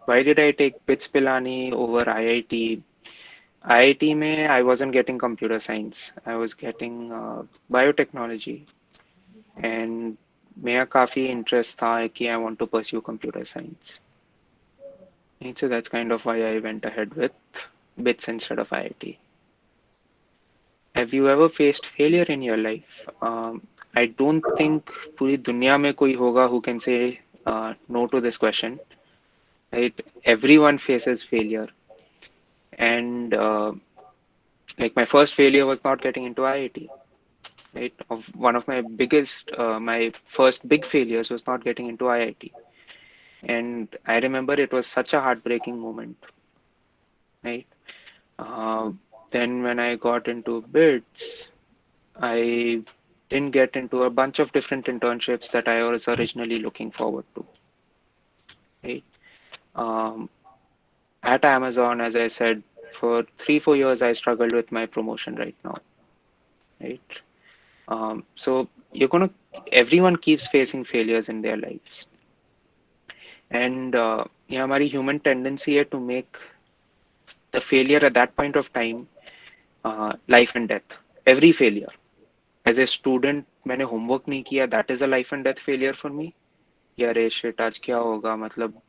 Why did I take BITS Pilani over IIT? IIT में I wasn't getting computer science. I was getting biotechnology, and मेरा काफी interest था कि I want to pursue computer science. And so that's kind of why I went ahead with BITS instead of IIT. Have you ever faced failure in your life? I don't think पूरी दुनिया में कोई होगा who can say no to this question. Right? Everyone faces failure, and like my first failure was not getting into IIT. Right? One of my biggest, my first big failures was not getting into IIT, and I remember it was such a heartbreaking moment. Right? Uh, then when I got into BITS, I didn't get into a bunch of different internships that I was originally looking forward to. Right? Um, at Amazon, as I said, for 3-4 years, I struggled with my promotion right now. Right? So everyone keeps facing failures in their lives. And ये हमारी human tendency है to make the failure at that point of time life and death. Every failure. As a student, मैंने homework नहीं किया, that is a life and death failure for me. यार shit, आज क्या होगा, मतलब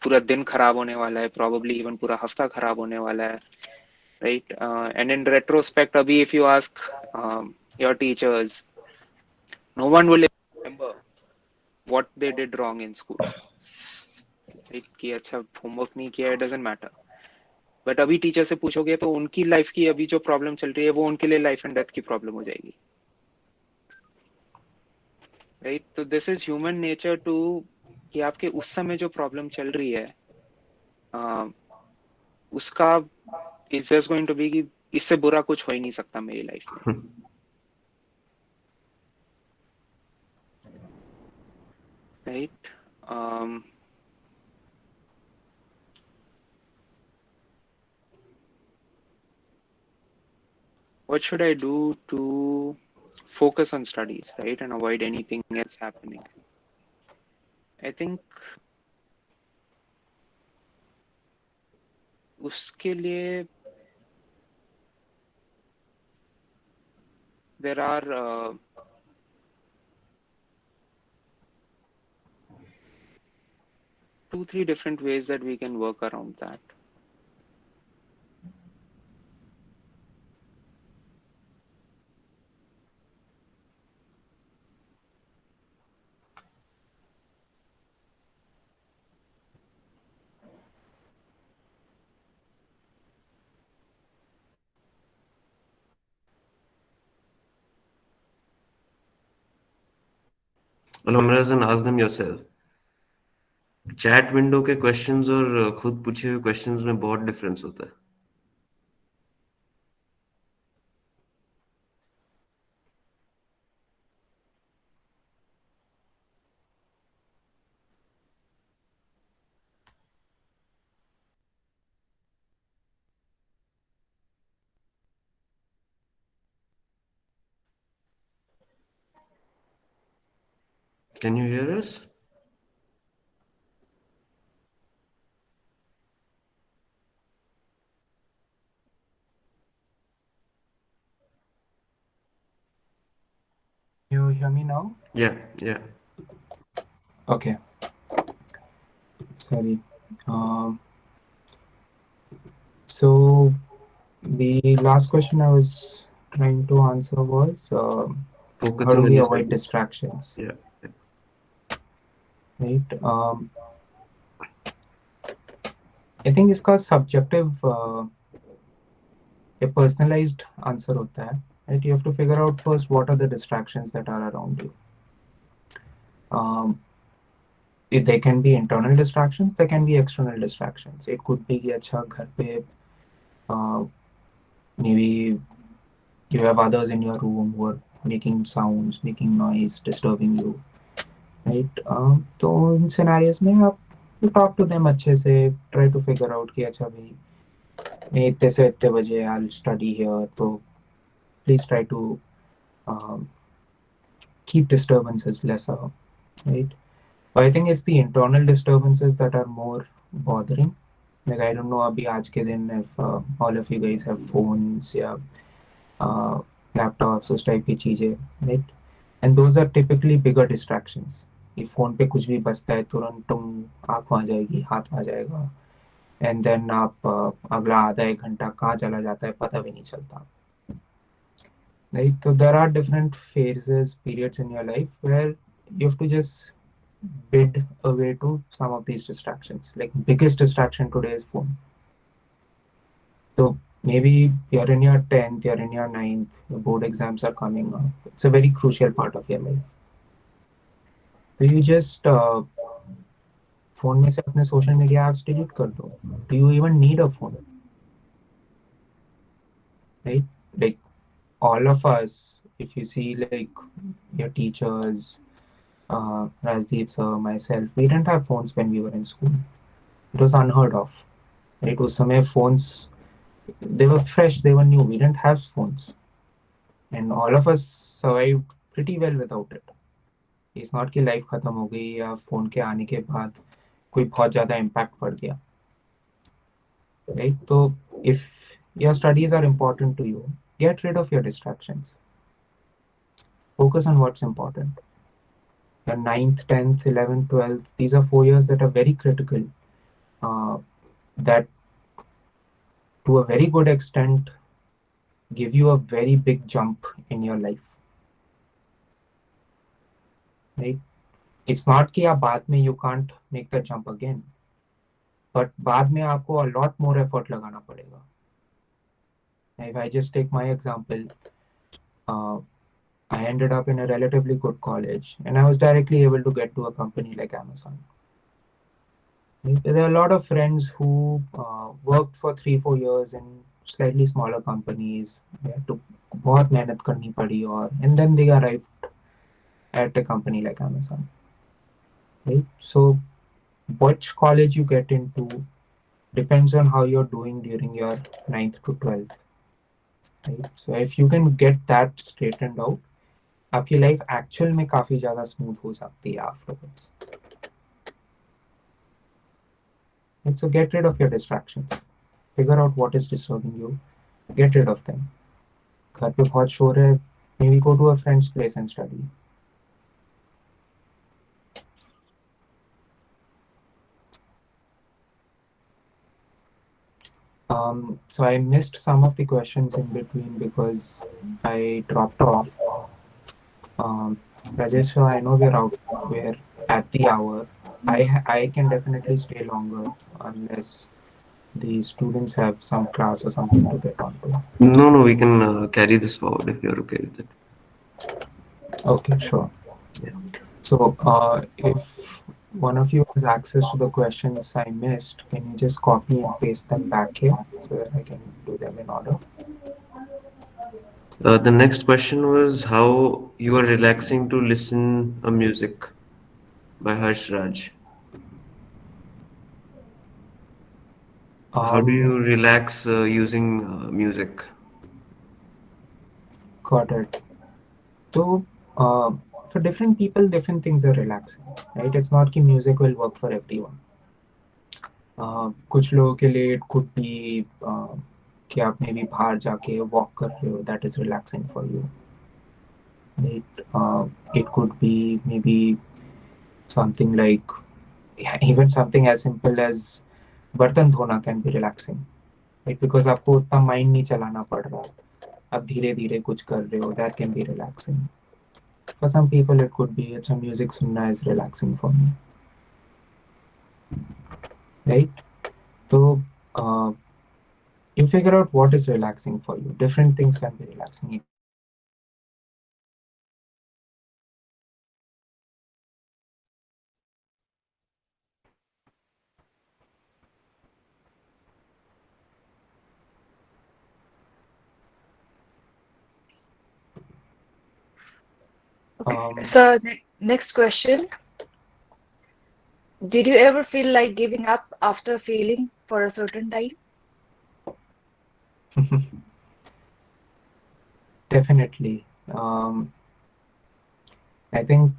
पूरा दिन खराब होने वाला है, probably even पूरा हफ्ता खराब होने वाला है, right? And in retrospect, abhi if you ask your teachers, no one will remember what they did wrong in school, right? कि अच्छा homework नहीं किया, it doesn't matter. But अभी टीचर से पूछोगे तो उनकी लाइफ की अभी जो प्रॉब्लम चल रही है वो उनके लिए लाइफ एंड डेथ की प्रॉब्लम हो जाएगी, राइट? तो this is human nature too कि आपके उस समय जो प्रॉब्लम चल रही है उसका is just going to be कि इससे बुरा कुछ हो ही नहीं सकता मेरी लाइफ में, right? What should I do to focus on studies, right, and avoid anything else happening? I think उसके लिए there are 2-3 different ways that we can work around that. cameras and ask them yourself. Chat window के questions और खुद पूछे हुए questions में बहुत difference होता है. Can you hear us? You hear me now? Yeah, yeah. Okay. Sorry. So the last question I was trying to answer was how Focusing do on we your avoid studies. distractions? Yeah. Right. I think इसका subjective a personalized answer होता है. Right. You have to figure out first what are the distractions that are around you. If they can be internal distractions, they can be external distractions. It could be कि अच्छा घर पे maybe you have others in your room who are making sounds, making noise, disturbing you, right? तो इन scenarios में आप you talk to them अच्छे से, try to figure out कि अच्छा भाई मैं इतने से इतने बजे I'll study here, तो please try to um, keep disturbances lesser, right? But I think it's the internal disturbances that are more bothering. Like I don't know अभी आज के दिन if all of you guys have phones या laptops उस type की चीजें, right? And those are typically bigger distractions. ये phone पे कुछ भी बजता है तुरंत तुम आँख वहाँ जाएगी, हाथ वहाँ जाएगा, and then आप अगला आधा एक घंटा कहाँ चला जाता है पता भी नहीं चलता. Right? So there are different phases, periods in your life where you have to just bid away to some of these distractions. Like biggest distraction today is phone. So maybe you're in your 10th, you're in your 9th, your board exams are coming up. It's a very crucial part of your life. So you just phone में से अपने social media apps delete कर दो. Do you even need a phone? Right? Like all of us, if you see like your teachers, Rajdeep sir, myself, we didn't have phones when we were in school. It was unheard of. It was some phones, they were fresh, they were new. We didn't have phones. And all of us survived pretty well without it. It's not कि life खत्म हो गई या phone के आने के बाद कोई बहुत ज़्यादा इम्पैक्ट पड़ गया. Right? So if your studies are important to you, get rid of your distractions. Focus on what's important. Your 9th, 10th, 11th, 12th, these are 4 years that are very critical. That to a very good extent give you a very big jump in your life. Right? It's not कि आप बाद में you can't make the jump again. But बाद में आपको a lot more effort लगाना पड़ेगा. If I just take my example, I ended up in a relatively good college and I was directly able to get to a company like Amazon. There are a lot of friends who worked for 3-4 years in slightly smaller companies. They had to बहुत मेहनत करनी पड़ी और and then they arrived at a company like Amazon. Right? So which college you get into depends on how you're doing during your 9th to 12th. Right? So if you can get that straightened out, आपकी life actual में काफी ज्यादा smooth हो सकती है afterwards. Right? So get rid of your distractions. Figure out what is disturbing you. Get rid of them. घर पे बहुत शोर है, maybe go to a friend's place and study. So I missed some of the questions in between because I dropped off. Rajesh, I know we're at the hour. I can definitely stay longer unless the students have some class or something to get onto. No, we can carry this forward if you're okay with it. Okay, sure. Yeah. So, if one of you has access to the questions I missed, can you just copy and paste them back here so that I can do them in order? The next question was how you are relaxing to listen a music by Harsh Raj. How do Um, you relax using music? got it. So, for different people, different things are relaxing, right? It's not कि music will work for everyone. कुछ लोगों के लिए it could be कि आप maybe बाहर जाके walk कर रहे हो, that is relaxing for you, right? It could be maybe something like even something as simple as बर्तन धोना can be relaxing, right? Because आपको उतना mind नहीं चलाना पड़ रहा, आप धीरे धीरे कुछ कर रहे हो, that can be relaxing. For some people, it could be अच्छा music सुनना is relaxing for me, right? So you figure out what is relaxing for you. Different things can be relaxing. It could be Okay. So next question. Did you ever feel like giving up after failing for a certain time? definitely. I think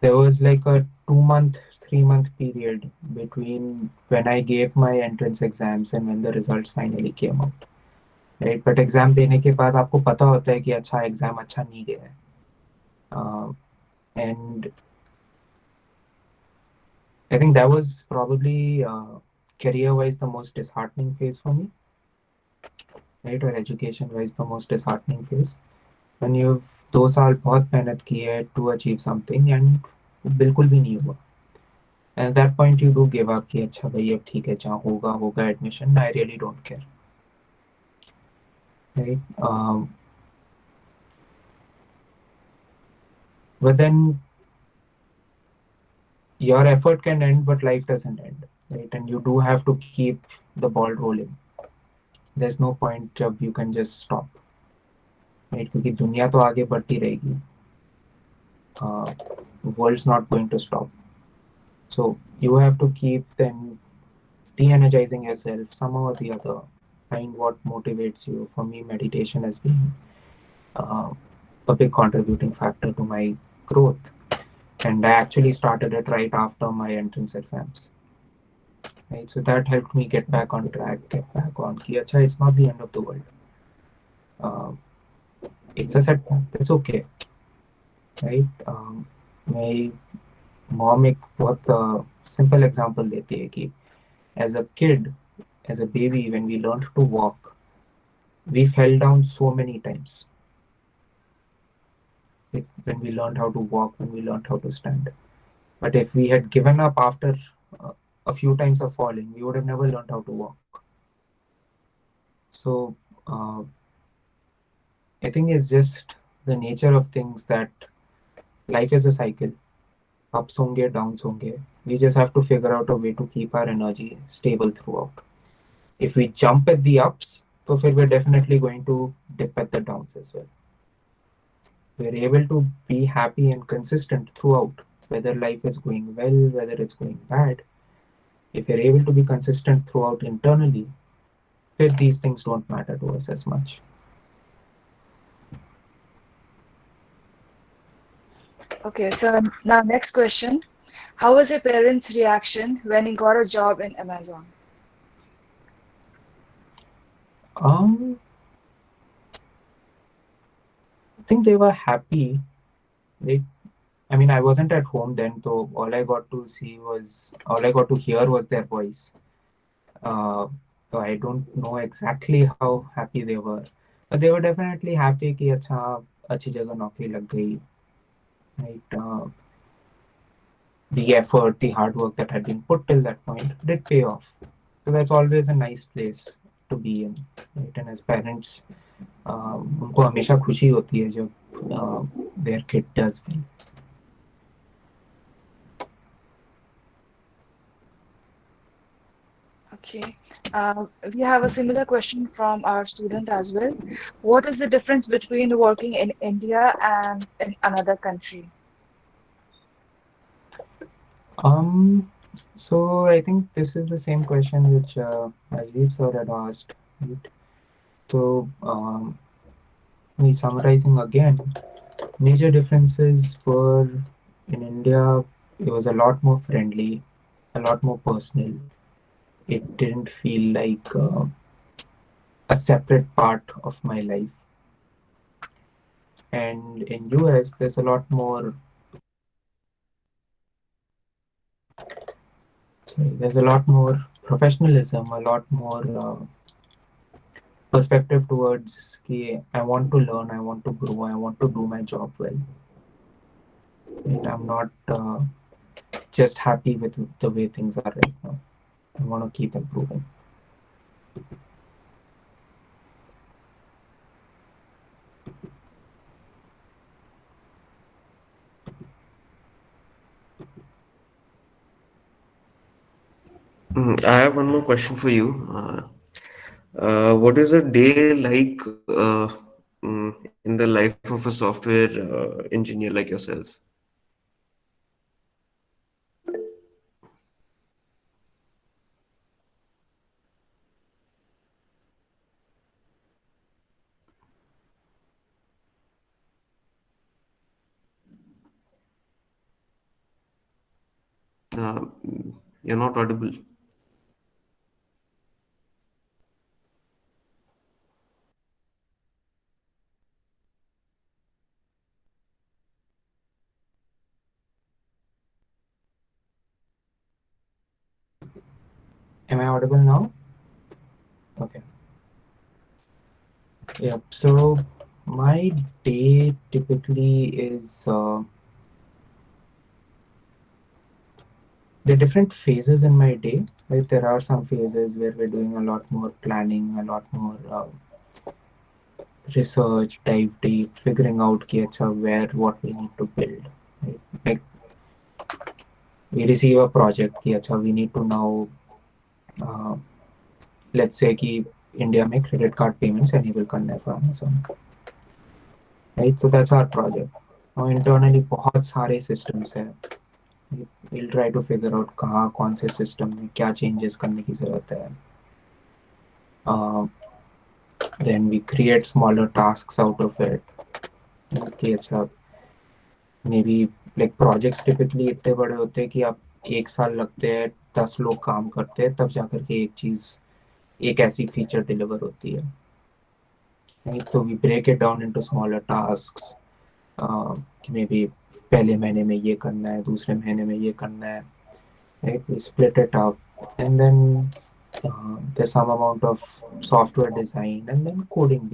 there was like a 2 month, 3 month period between when I gave my entrance exams and when the results finally came out. Right? But exam देने के बाद आपको पता होता है कि अच्छा exam अच्छा नहीं गया है. And I think that was probably career-wise the most disheartening phase for me, right? Or education-wise the most disheartening phase. When you've 2 साल बहुत मेहनत की है to achieve something and बिल्कुल भी नहीं हुआ. And at that point you do give up कि अच्छा भाई अब ठीक है जहाँ होगा होगा admission. I really don't care, right? But then your effort can end, but life doesn't end, right? And you do have to keep the ball rolling. There's no point जब you can just stop, right? क्योंकि दुनिया तो आगे बढ़ती रहेगी. World's not going to stop. So you have to keep then de-energizing yourself somehow or the other. Find what motivates you. For me, meditation has been uh, a big contributing factor to my growth. And I actually started it right after my entrance exams. Right, so that helped me get back on track, get back on. Ki, Acha, it's not the end of the world. Uh, it's a setback. It's okay, right? My mom एक बहुत simple example देती है कि as a kid, as a baby, when we learned to walk, we fell down so many times. Like when we learned how to walk, when we learned how to stand. But if we had given up after uh, a few times of falling, we would have never learned how to walk. So I think it's just the nature of things that life is a cycle. Ups होंगे, downs होंगे. We just have to figure out a way to keep our energy stable throughout. If we jump at the ups, so we're definitely going to dip at the downs as well. We're able to be happy and consistent throughout, whether life is going well, whether it's going bad. If we're able to be consistent throughout internally, then these things don't matter to us as much. Okay, so now next question. How was your parents' reaction when you got a job in Amazon? I think they were happy. They, I mean, I wasn't at home then, so all I got to hear was their voice. Uh, so I don't know exactly how happy they were, but they were definitely happy कि अच्छा अच्छी जगह नौकरी लग गई, right? The effort, the hard work that had been put till that point did pay off. So that's always a nice place to be in, right? And as parents, उनको हमेशा खुशी होती है जब uh, their kid does well. Okay. We have a similar question from our student as well. What is the difference between working in India and in another country? Um, so I think this is the same question which Ajdeep sir had asked. Right? So me summarizing again, major differences were in India, it was a lot more friendly, a lot more personal. It didn't feel like a separate part of my life. And in US, there's a lot more. Sorry, there's a lot more professionalism, a lot more perspective towards कि I want to learn, I want to grow, I want to do my job well. And I'm not just happy with the way things are right now. I want to keep improving. I have one more question for you. What is a day like in the life of a software engineer like yourself? Uh, you're not audible. Am I audible now? Okay. Yep. So my day typically is there are different phases in my day. Right, there are some phases where we're doing a lot more planning, a lot more research, dive deep, figuring out कि अच्छा where what we need to build. Right? Like we receive a project कि अच्छा we need to now uh, let's say कि India में credit card payments enable करना है for Amazon. Right? So that's our project. Now internally बहुत सारे systems हैं. We'll try to figure out कहाँ कौन से system में क्या changes करने की ज़रूरत है. Uh, then we create smaller tasks out of it. कि अच्छा may be like projects typically इतने बड़े होते हैं कि आप एक साल लगते हैं 10 लोग काम करते हैं तब जाकर के एक चीज एक ऐसी फीचर डिलीवर होती है नहीं तो we break it down into smaller tasks कि मे बी पहले महीने में ये करना है दूसरे महीने में ये करना है right we split it up and then there's some amount of software design and then coding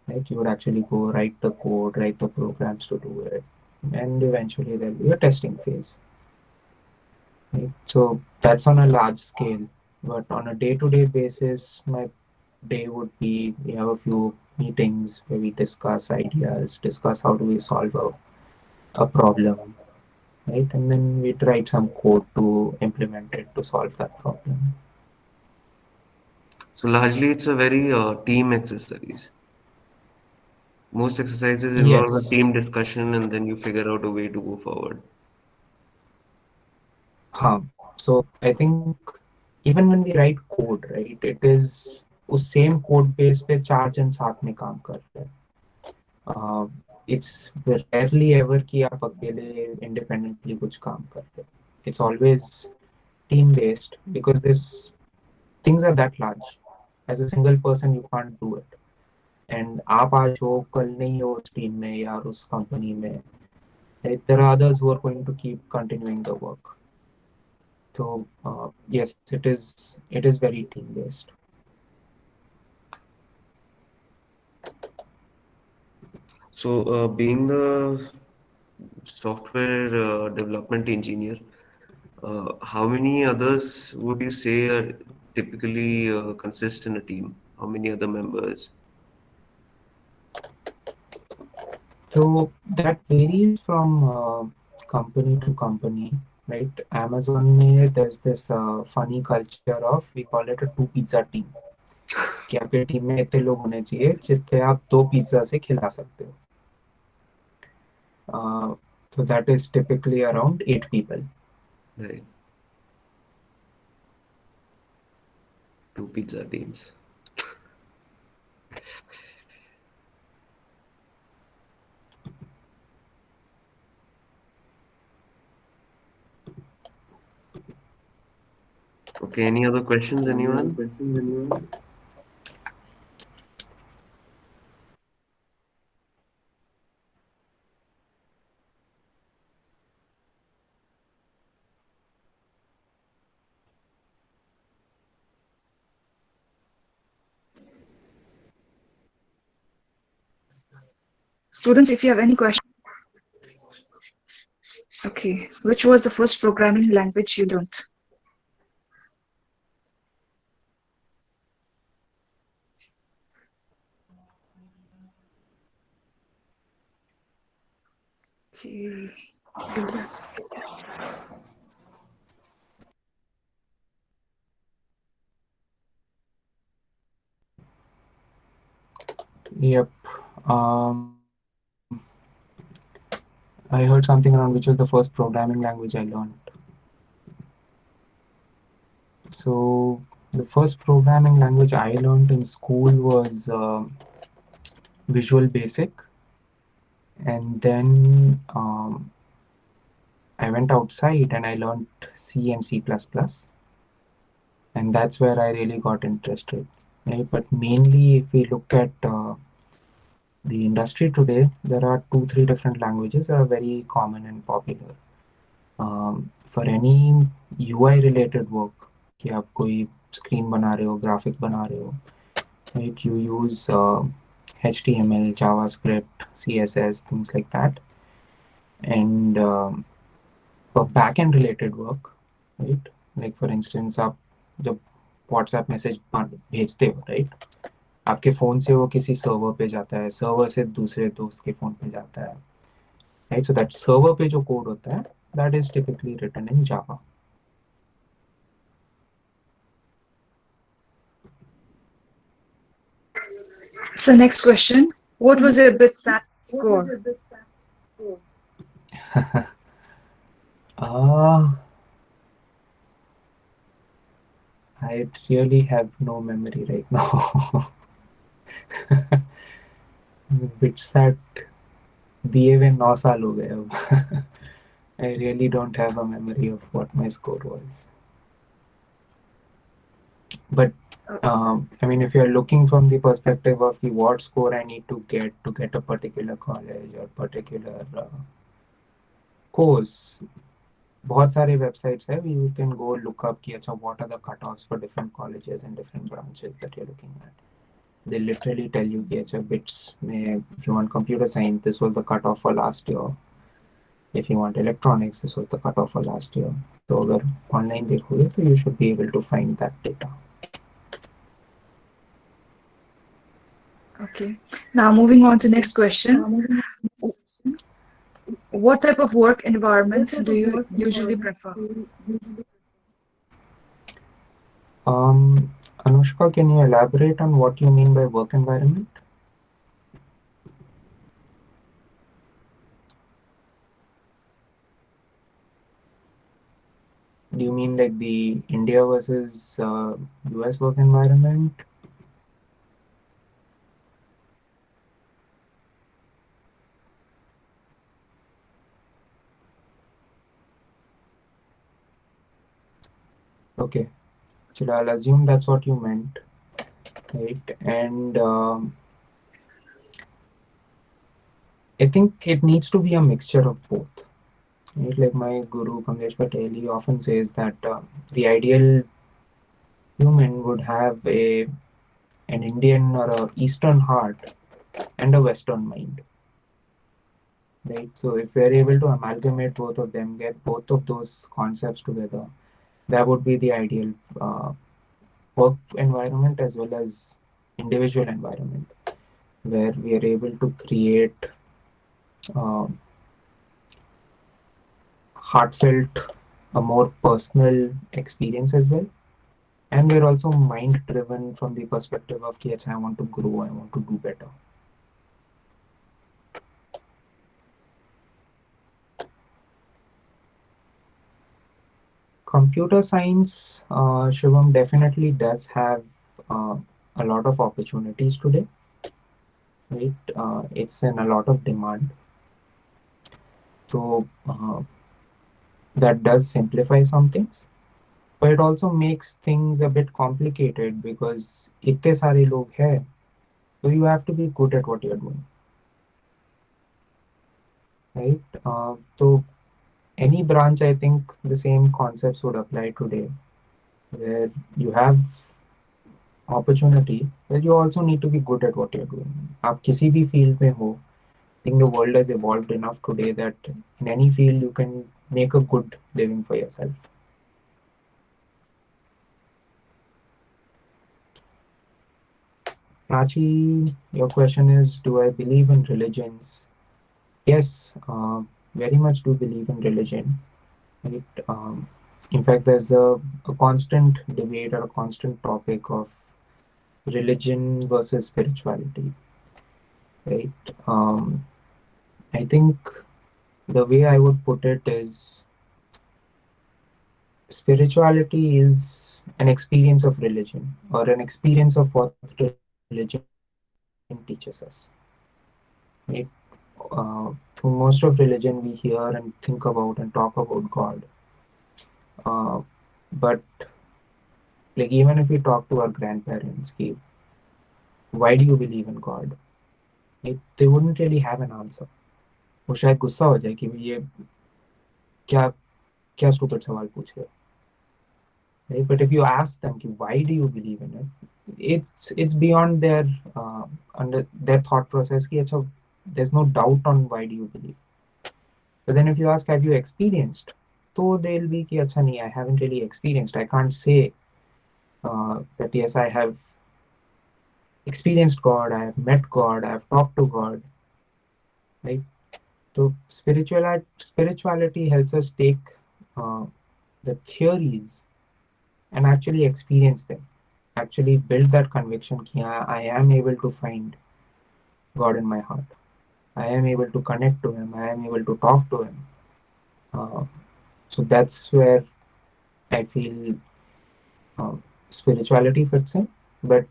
right you would actually go write the code write the programs to do it and eventually there'll be a testing phase. Right? So that's on a large scale. But on a day-to-day basis, my day would be we have a few meetings where we discuss ideas, discuss how do we solve a problem, right? And then we write some code to implement it to solve that problem. So largely, it's a very team exercise. Most exercises involve a Yes. team discussion, and then you figure out a way to go forward. Huh. So I think even when we write code, right, it is उस same code base पे चार जन साथ में काम कर रहे हैं. It's rarely ever कि आप अकेले independently कुछ काम कर रहे हो. It's always team based because this things are that large. As a single person, you can't do it. And आप आज हो कल नहीं हो उस team में या उस company में. Right? There are others who are going to keep continuing the work. So yes, it is very team based. So, being the software development engineer, how many others would you say typically consist in a team? How many other members? So that varies from company to company, right? Amazon में there's this funny culture of we call it a two pizza team. कि आपके team में इतने लोग होने चाहिए जितने आप दो पिज्जा से खिला सकते हो. So that is typically around 8 people. Right. 2 pizza teams. Okay, any other questions, anyone? Students, if you have any questions. Okay. Which was the first programming language you learned? Okay. Do that. Yep. I heard something around which was the first programming language I learned. So the first programming language I learned in school was Visual Basic, and then I went outside and I learned C and C++, and that's where I really got interested. Right? But mainly, if we look at the industry today, there are 2, 3 different languages that are very common and popular. For any UI related work, कि आप कोई screen बना रहे हो, graphic बना रहे हो, right? You use HTML, JavaScript, CSS, things like that. And for back-end related work, right? Like for instance, आप जब WhatsApp मैसेज भेजते हो, right? आपके फ़ोन से वो किसी सर्वर पे जाता है, सर्वर से दूसरे दोस्त के फ़ोन पे जाता है, right? So that सर्वर पे जो कोड होता है, that is typically written in Java. So next question. What was your BitSat score? I really have no memory right now. BitSat दिए हुए 9 साल हो गए अब. I really don't have a memory of what my score was. But I mean, if you're looking from the perspective of what score I need to get a particular college or particular course, बहुत सारे websites है you can go look up कि अच्छा what are the cutoffs for different colleges and different branches that you're looking at. They literally tell you कि अच्छा bits में if you want computer science this was the cutoff for last year. If you want electronics this was the cutoff for last year. तो अगर online देखोगे तो you should be able to find that data. Okay. Now moving on to next question. What type of work environment do you usually prefer? Anushka, can you elaborate on what you mean by work environment? Do you mean like the India versus US work environment? Okay, so I'll assume that's what you meant, right? And I think it needs to be a mixture of both. Right? Like my guru Kamlesh Patel, he often says that the ideal human would have an Indian or a Eastern heart and a Western mind. Right, so if we're able to amalgamate both of them, get both of those concepts together, that would be the ideal work environment as well as individual environment, where we are able to create uh, heartfelt, a more personal experience as well. And we're also mind driven from the perspective of ki, "Acha, I want to grow, I want to do better." Computer science, Shivam, definitely does have uh, a lot of opportunities today, right? It's in a lot of demand. So that does simplify some things, but it also makes things a bit complicated because इतने सारे लोग हैं, so you have to be good at what you're doing, right? So any branch, I think the same concepts would apply today, where you have opportunity, but you also need to be good at what you're doing. आप किसी भी field में हो, I think the world has evolved enough today that in any field you can make a good living for yourself. Prachi, your question is, do I believe in religions? Yes, very much do believe in religion. Right? In fact, there's a constant debate or a constant topic of religion versus spirituality. Right? I think the way I would put it is spirituality is an experience of religion or an experience of what religion teaches us. Right? Through most of religion, we hear and think about and talk about God. Uh, but like even if we talk to our grandparents, कि, why do you believe in God? They wouldn't really have an answer. वो शायद गुस्सा हो जाए कि ये क्या क्या stupid सवाल पूछ रहे हो. Right? But if you ask them कि why do you believe in it, it's beyond their under their thought process कि अच्छा, there's no doubt on why do you believe. But then if you ask, have you experienced? So they'll be कि अच्छा नहीं, I haven't really experienced. I can't say that yes, I have experienced God, I have met God, I have talked to God. Right? So spirituality helps us take uh, the theories and actually experience them. Actually build that conviction कि I am able to find God in my heart. I am able to connect to Him. I am able to talk to Him. Uh, so that's where I feel spirituality fits in. But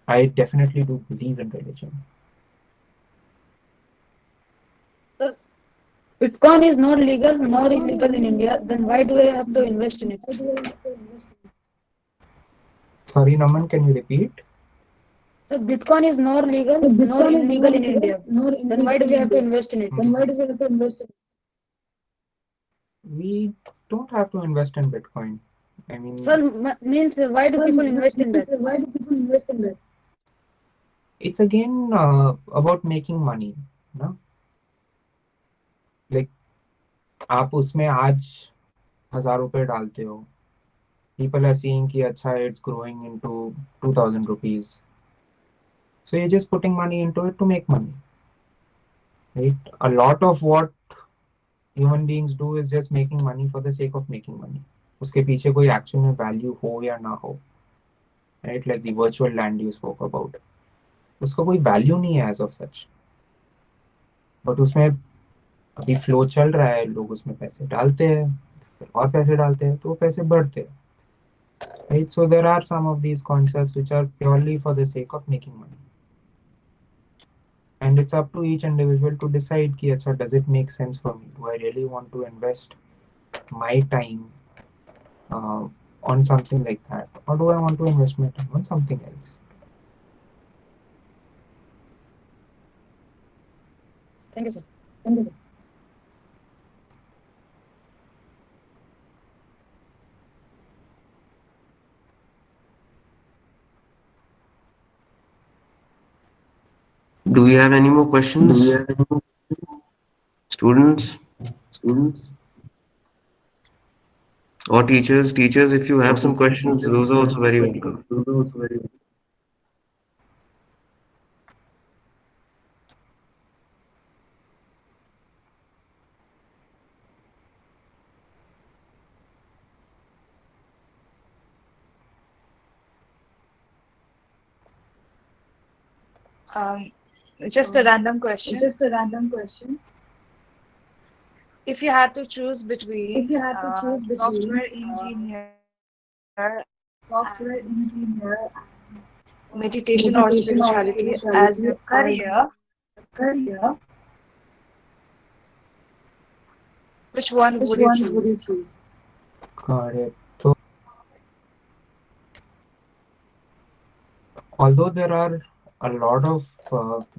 I definitely do believe in religion. Sir, Bitcoin is not legal nor illegal in India. Then why do I have to invest in it? Sorry, Naman, can you repeat? Sir, Bitcoin is nor legal nor illegal in India. Then why do we have to invest in it? We don't have to invest in Bitcoin. I mean, Sir, means why do people invest in that? it's again about making money. No? Like आप उसमें आज 1,000 रुपए डालते हो. People are seeing कि अच्छा, it's growing into 2,000 rupees. So you're just putting money into it to make money. Right? A lot of what human beings do is just making money for the sake of making money. उसके पीछे कोई actual में value हो या ना हो. Right? Like the virtual land you spoke about. उसका कोई value नहीं है as of such. But उसमें अभी flow चल रहा है, लोग उसमें पैसे डालते हैं, फिर और पैसे डालते हैं, तो वो पैसे बढ़ते हैं. Right? So there are some of these concepts which are purely for the sake of making money. And it's up to each individual to decide कि अच्छा, does it make sense for me? Do I really want to invest my time uh, on something like that, or do I want to invest my time on something else? Thank you, sir. Do we have any more questions? Students or teachers? Teachers, if you have some questions, those are also very welcome. Um, just a random question. Just a random question. If you had to choose If between you had to choose between software engineer software and engineer meditation or meditation or spirituality as spirituality your as career, career, which one which would you one would you choose? choose? Got it. So, although there are a lot of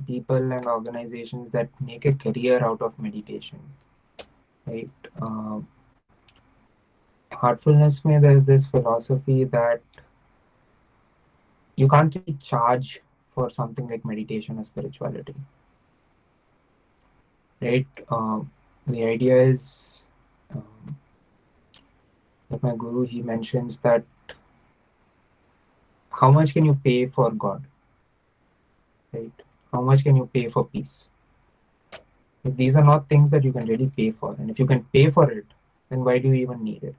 people and organizations that make a career out of meditation, right? Uh, Heartfulness mein, there's this philosophy that you can't really charge for something like meditation or spirituality, right? The idea is, um, like my guru, he mentions that how much can you pay for God, right? How much can you pay for peace? These are not things that you can really pay for, and if you can pay for it, then why do you even need it?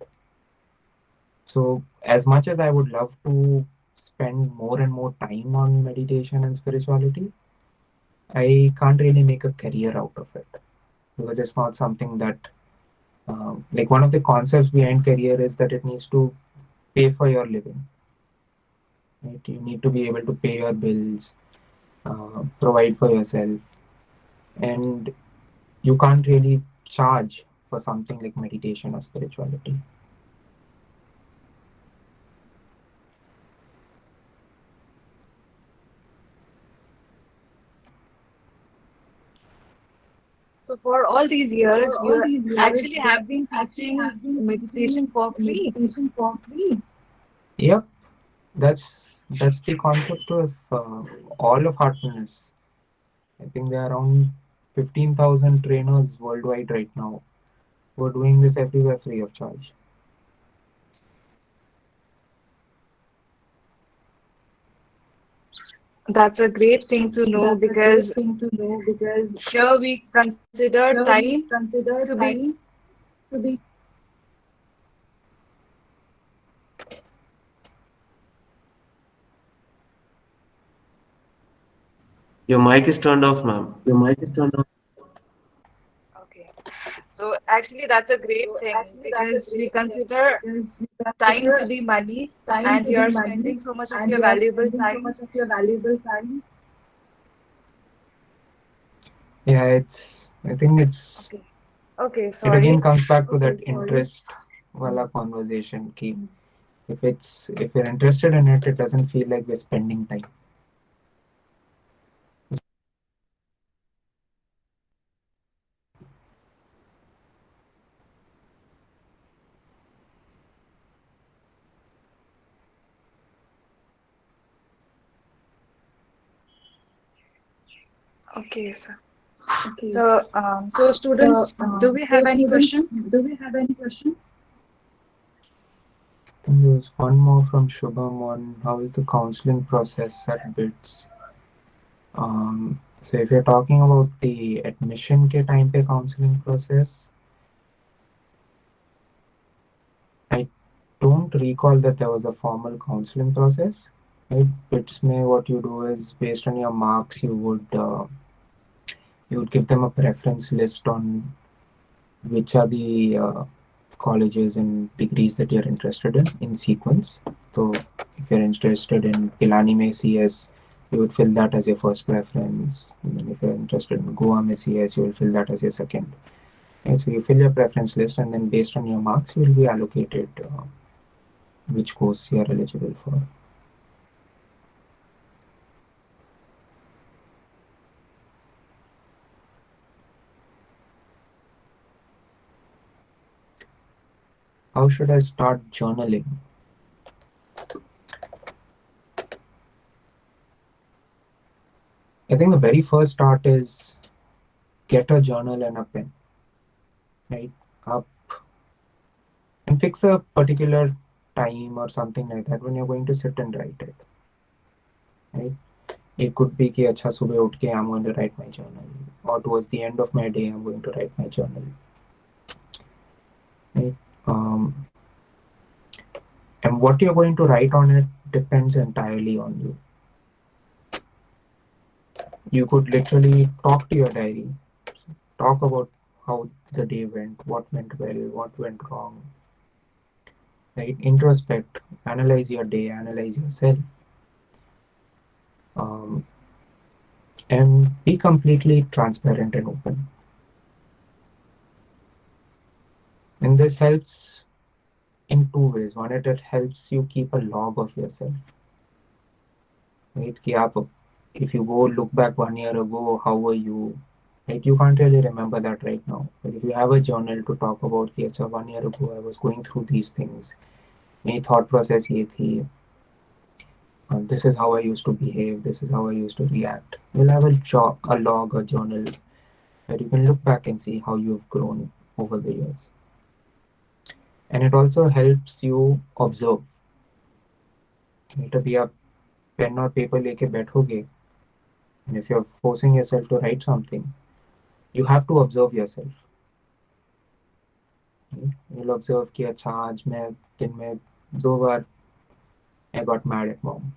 So, as much as I would love to spend more and more time on meditation and spirituality, I can't really make a career out of it because it's not something that, like, one of the concepts behind career is that it needs to pay for your living, right? You need to be able to pay your bills, provide for yourself, and you can't really charge for something like meditation or spirituality. So for all these So for years, all you these years, actually you have been actually teaching have been teaching meditation for free. meditation for free. Yep, that's the concept of all of heartfulness. I think there are around 15,000 trainers worldwide right now who are doing this everywhere free of charge. That's a great thing to know That's a great because thing to know because here we consider here time we consider to be time to be. Your mic is turned off, ma'am. Your mic is turned on. okay. So actually, that's a great So thing actually, that's a because we great thing consider because we time to consider be money time and to be you're money spending so much of and your you are valuable spending so time. much of your valuable time. Yeah, I think Okay. Okay, it again sorry. comes back to Okay, that sorry. interest wala conversation. Ki if you're interested in it, it doesn't feel like we're spending time. Okay, sir. Okay, sir. So So, students, do we so have any students, questions? do we have any questions? I think there was one more from Shubham on how is the counseling process at BITS. So if you're talking about the admission के time पे counseling process, I don't recall that there was a formal counseling process. Right? BITS में what you do is based on your marks, you would give them a preference list on which are the colleges and degrees that you're interested in sequence. So if you're interested in Pilani mein CS, you would fill that as your first preference. And then if you're interested in Goa mein CS, you will fill that as your second. And so you fill your preference list, and then based on your marks, you will be allocated which course you are eligible for. How should I start journaling? I think the very first start is get a journal and a pen, right? Up and fix a particular time or something like that when you're going to sit and write it, right? It could be कि अच्छा सुबह उठ के I'm going to write my journal, or towards the end of my day I'm going to write my journal, right? And what you're going to write on it depends entirely on you. You could literally talk to your diary, talk about how the day went, what went well, what went wrong, right? Introspect, analyze your day, analyze yourself, um, and be completely transparent and open. And this helps in two ways. One, it helps you keep a log of yourself, right? If you go look back 1 year ago, how were you? Right? You can't really remember that right now. But if you have a journal to talk about, yes, so 1 year ago I was going through these things. मेरी thought process ये थी. This is how I used to behave. This is how I used to react. You'll have a log, a journal, where you can look back and see how you've grown over the years. And it also helps you observe. Right? अभी आप pen और paper लेके बैठोगे, and if you're forcing yourself to write something, you have to observe yourself. Right? You'll observe कि अच्छा आज मैं दिन में 2 बार I got mad at mom.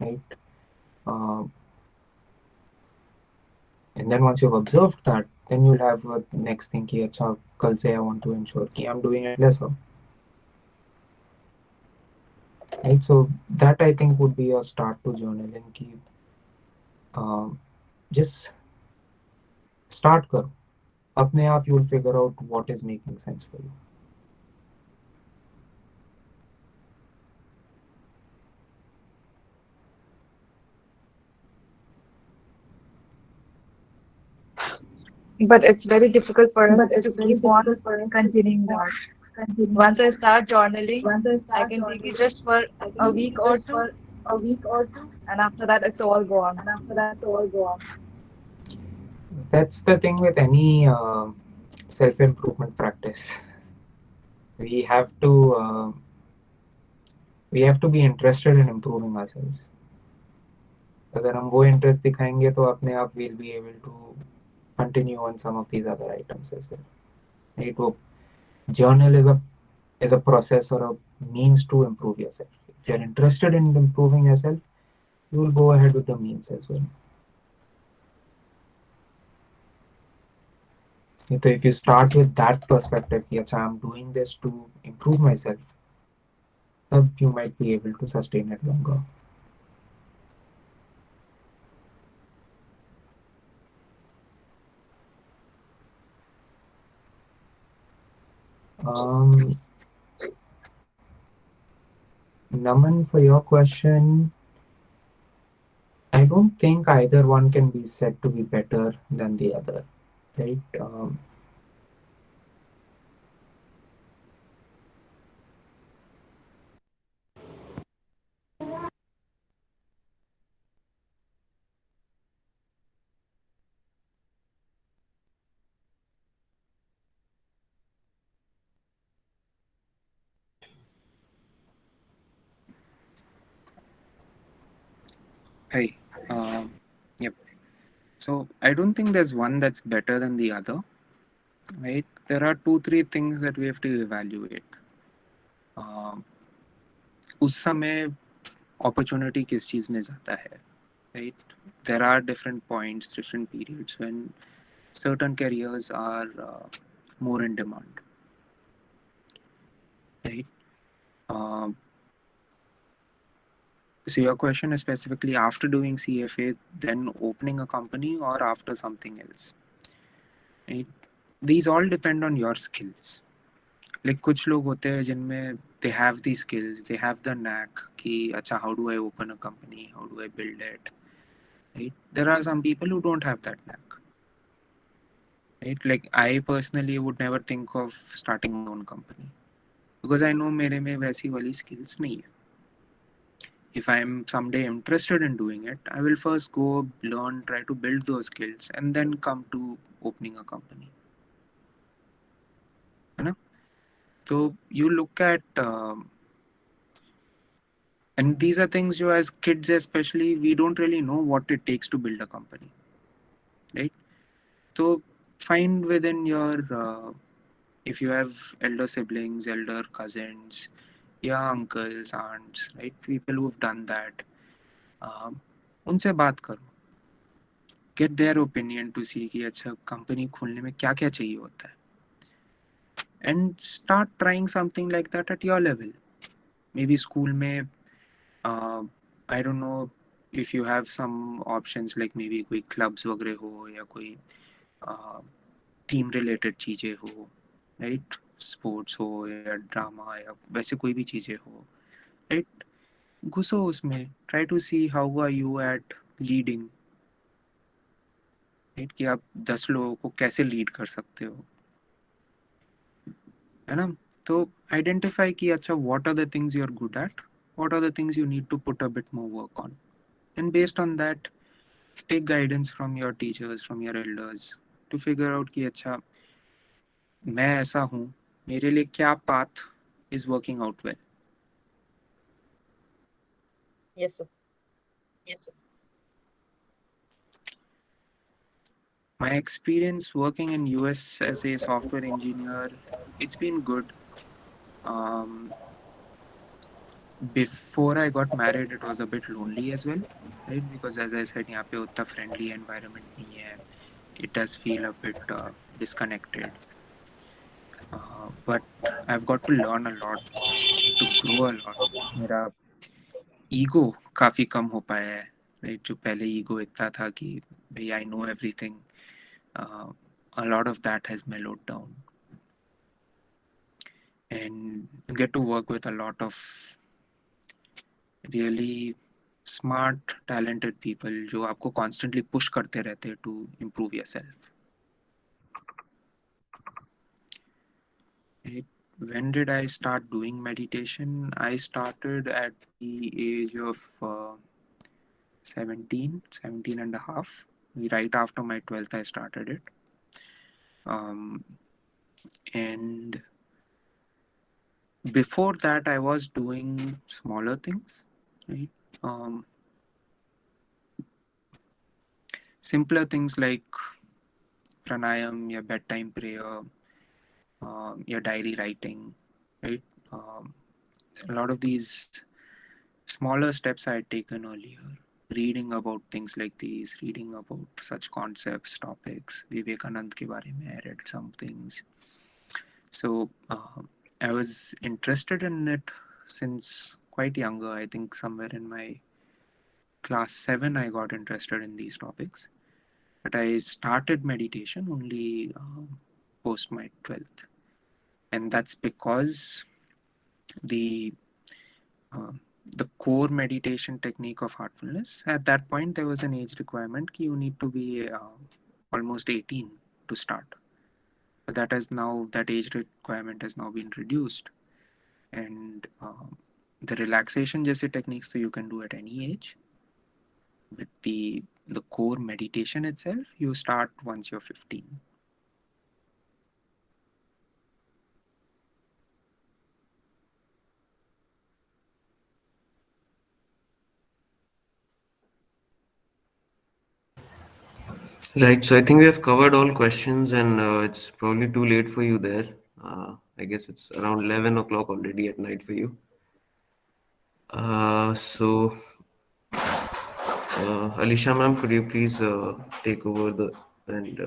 Right? Uh, and then once you've observed that, then you'll have a next thing कि अच्छा कल से I want to ensure कि I'm doing it lesser. Right? So that I think would be a start to journaling कि just start करो. अपने आप you'll figure out what is making sense for you. But it's very difficult for us to keep on continuing that. Once I start journaling, I can take it just for a week or two, and after that, it's all gone. That's the thing with any self-improvement practice. We have to be interested in improving ourselves. अगर हम वो interest दिखाएंगे तो अपने आप we'll be able to continue on some of these other items as well. Right? वो journal is a process or a means to improve yourself. If you're interested in improving yourself, you will go ahead with the means as well. So if you start with that perspective, yes, I'm doing this to improve myself, then you might be able to sustain it longer. Naman, for your question, I don't think either one can be said to be better than the other, right? Hi. Yep. So I don't think there's one that's better than the other, right? There are 2-3 things that we have to evaluate. उस समय opportunity किस चीज़ में ज़्यादा है, right? There are different points, different periods when certain careers are more in demand, right? So your question is specifically after doing CFA, then opening a company or after something else, right? These all depend on your skills. Like कुछ लोग होते हैं जिनमें they have the skills, they have the knack कि अच्छा how do I open a company, how do I build it, right? There are some people who don't have that knack, right? Like I personally would never think of starting my own company because I know मेरे में वैसी वाली skills नहीं है. If I'm someday interested in doing it, I will first go learn, try to build those skills, and then come to opening a company. You know? So you look at, and these are things you as kids especially, we don't really know what it takes to build a company, right? So find within your, if you have elder siblings, elder cousins, yeah, uncles, aunts, right? People who've done that, उनसे बात करो. get their opinion to see कि अच्छा company खोलने में क्या क्या चाहिए होता है, and start trying something like that at your level. Maybe school में I don't know if you have some options like maybe कोई clubs वगैरह हो या कोई team related चीज़ें हो, right? Sports हो या drama या वैसे कोई भी चीज़ें हो, right? घुसो उसमें, try to see how are you at leading, right? कि आप 10 लोगों को कैसे lead कर सकते हो, है ना? तो identify कि अच्छा what are the things you are good at, what are the things you need to put a bit more work on, and based on that take guidance from your teachers, from your elders to figure out कि अच्छा मैं ऐसा हूँ, मेरे लिए क्या path is working out well. Yes, sir. My experience working in US as a software engineer, it's been good. Before I got married, it was a bit lonely as well, right? Because as I said, यहाँ पे उतना friendly environment नहीं है. It does feel a bit disconnected. But I've got to learn a lot, to grow a lot. मेरा ego काफ़ी कम हो पाया है, right? जो पहले ego इतना था कि भाई I know everything. A lot of that has mellowed down. And you get to work with a lot of really smart, talented people जो आपको constantly push करते रहते हैं to improve yourself. When did I start doing meditation? I started at the age of 17 and a half. Right after my 12th, I started it. And before that, I was doing smaller things, right? Simpler things like pranayam, your bedtime prayer, your diary writing, right? A lot of these smaller steps I had taken earlier, reading about things like these, reading about such concepts, topics. Vivekanand ke baare mein I read some things. So I was interested in it since quite younger. I think somewhere in my class 7 I got interested in these topics. But I started meditation only post my 12th. And that's because the core meditation technique of heartfulness, at that point there was an age requirement that you need to be almost 18 to start. But that age requirement has now been reduced, and the relaxation jaise techniques so you can do at any age, but the core meditation itself you start once you're 15. Right, so I think we have covered all questions, and it's probably too late for you there. I guess it's around 11 o'clock already at night for you. So, Alisha ma'am, could you please take over and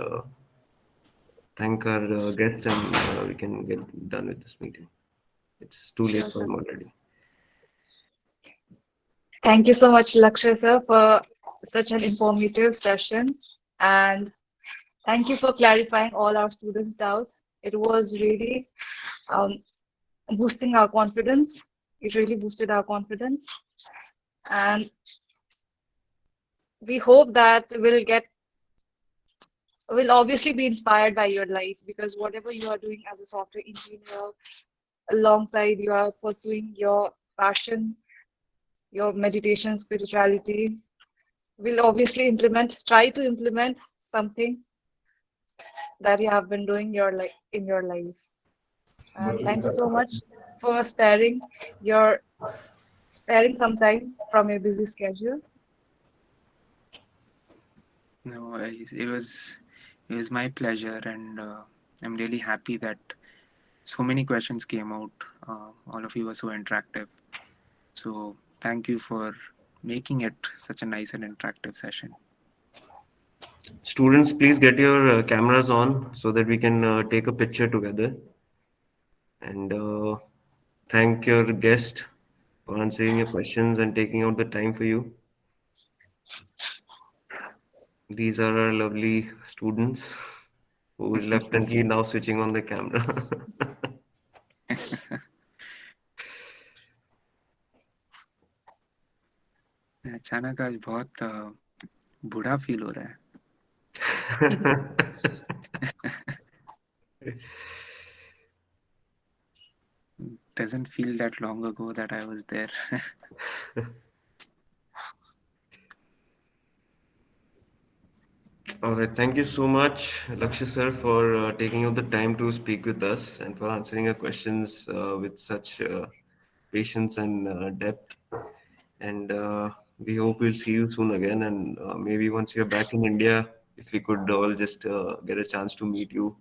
thank our guest, and we can get done with this meeting. It's too late Sure, for sir. him already. Thank you so much, Lakhshya sir, for such an informative session. And thank you for clarifying all our students' doubts. It was really boosting our confidence. It really boosted our confidence. And we hope that we'll obviously be inspired by your life, because whatever you are doing as a software engineer, alongside you are pursuing your passion, your meditation, spirituality, we'll obviously try to implement something that you have been doing in your life. And thank you so much for sparing some time from your busy schedule. No, it was my pleasure, and I'm really happy that so many questions came out. All of you were so interactive. So thank you for making it such a nice and interactive session. Students, please get your cameras on so that we can take a picture together. And thank your guest for answering your questions and taking out the time for you. These are our lovely students who reluctantly now switching on the camera. अचानक आज बहुत बूढ़ा feel हो रहा है. Doesn't feel that long ago that I was there. All right, thank you so much, Lakhshya sir, for taking out the time to speak with us and for answering our questions with such patience and depth. And we hope we'll see you soon again. And maybe once you're back in India, if we could all just get a chance to meet you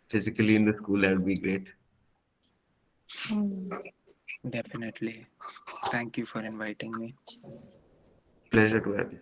physically in the school, that would be great. Definitely. Thank you for inviting me. Pleasure to have you.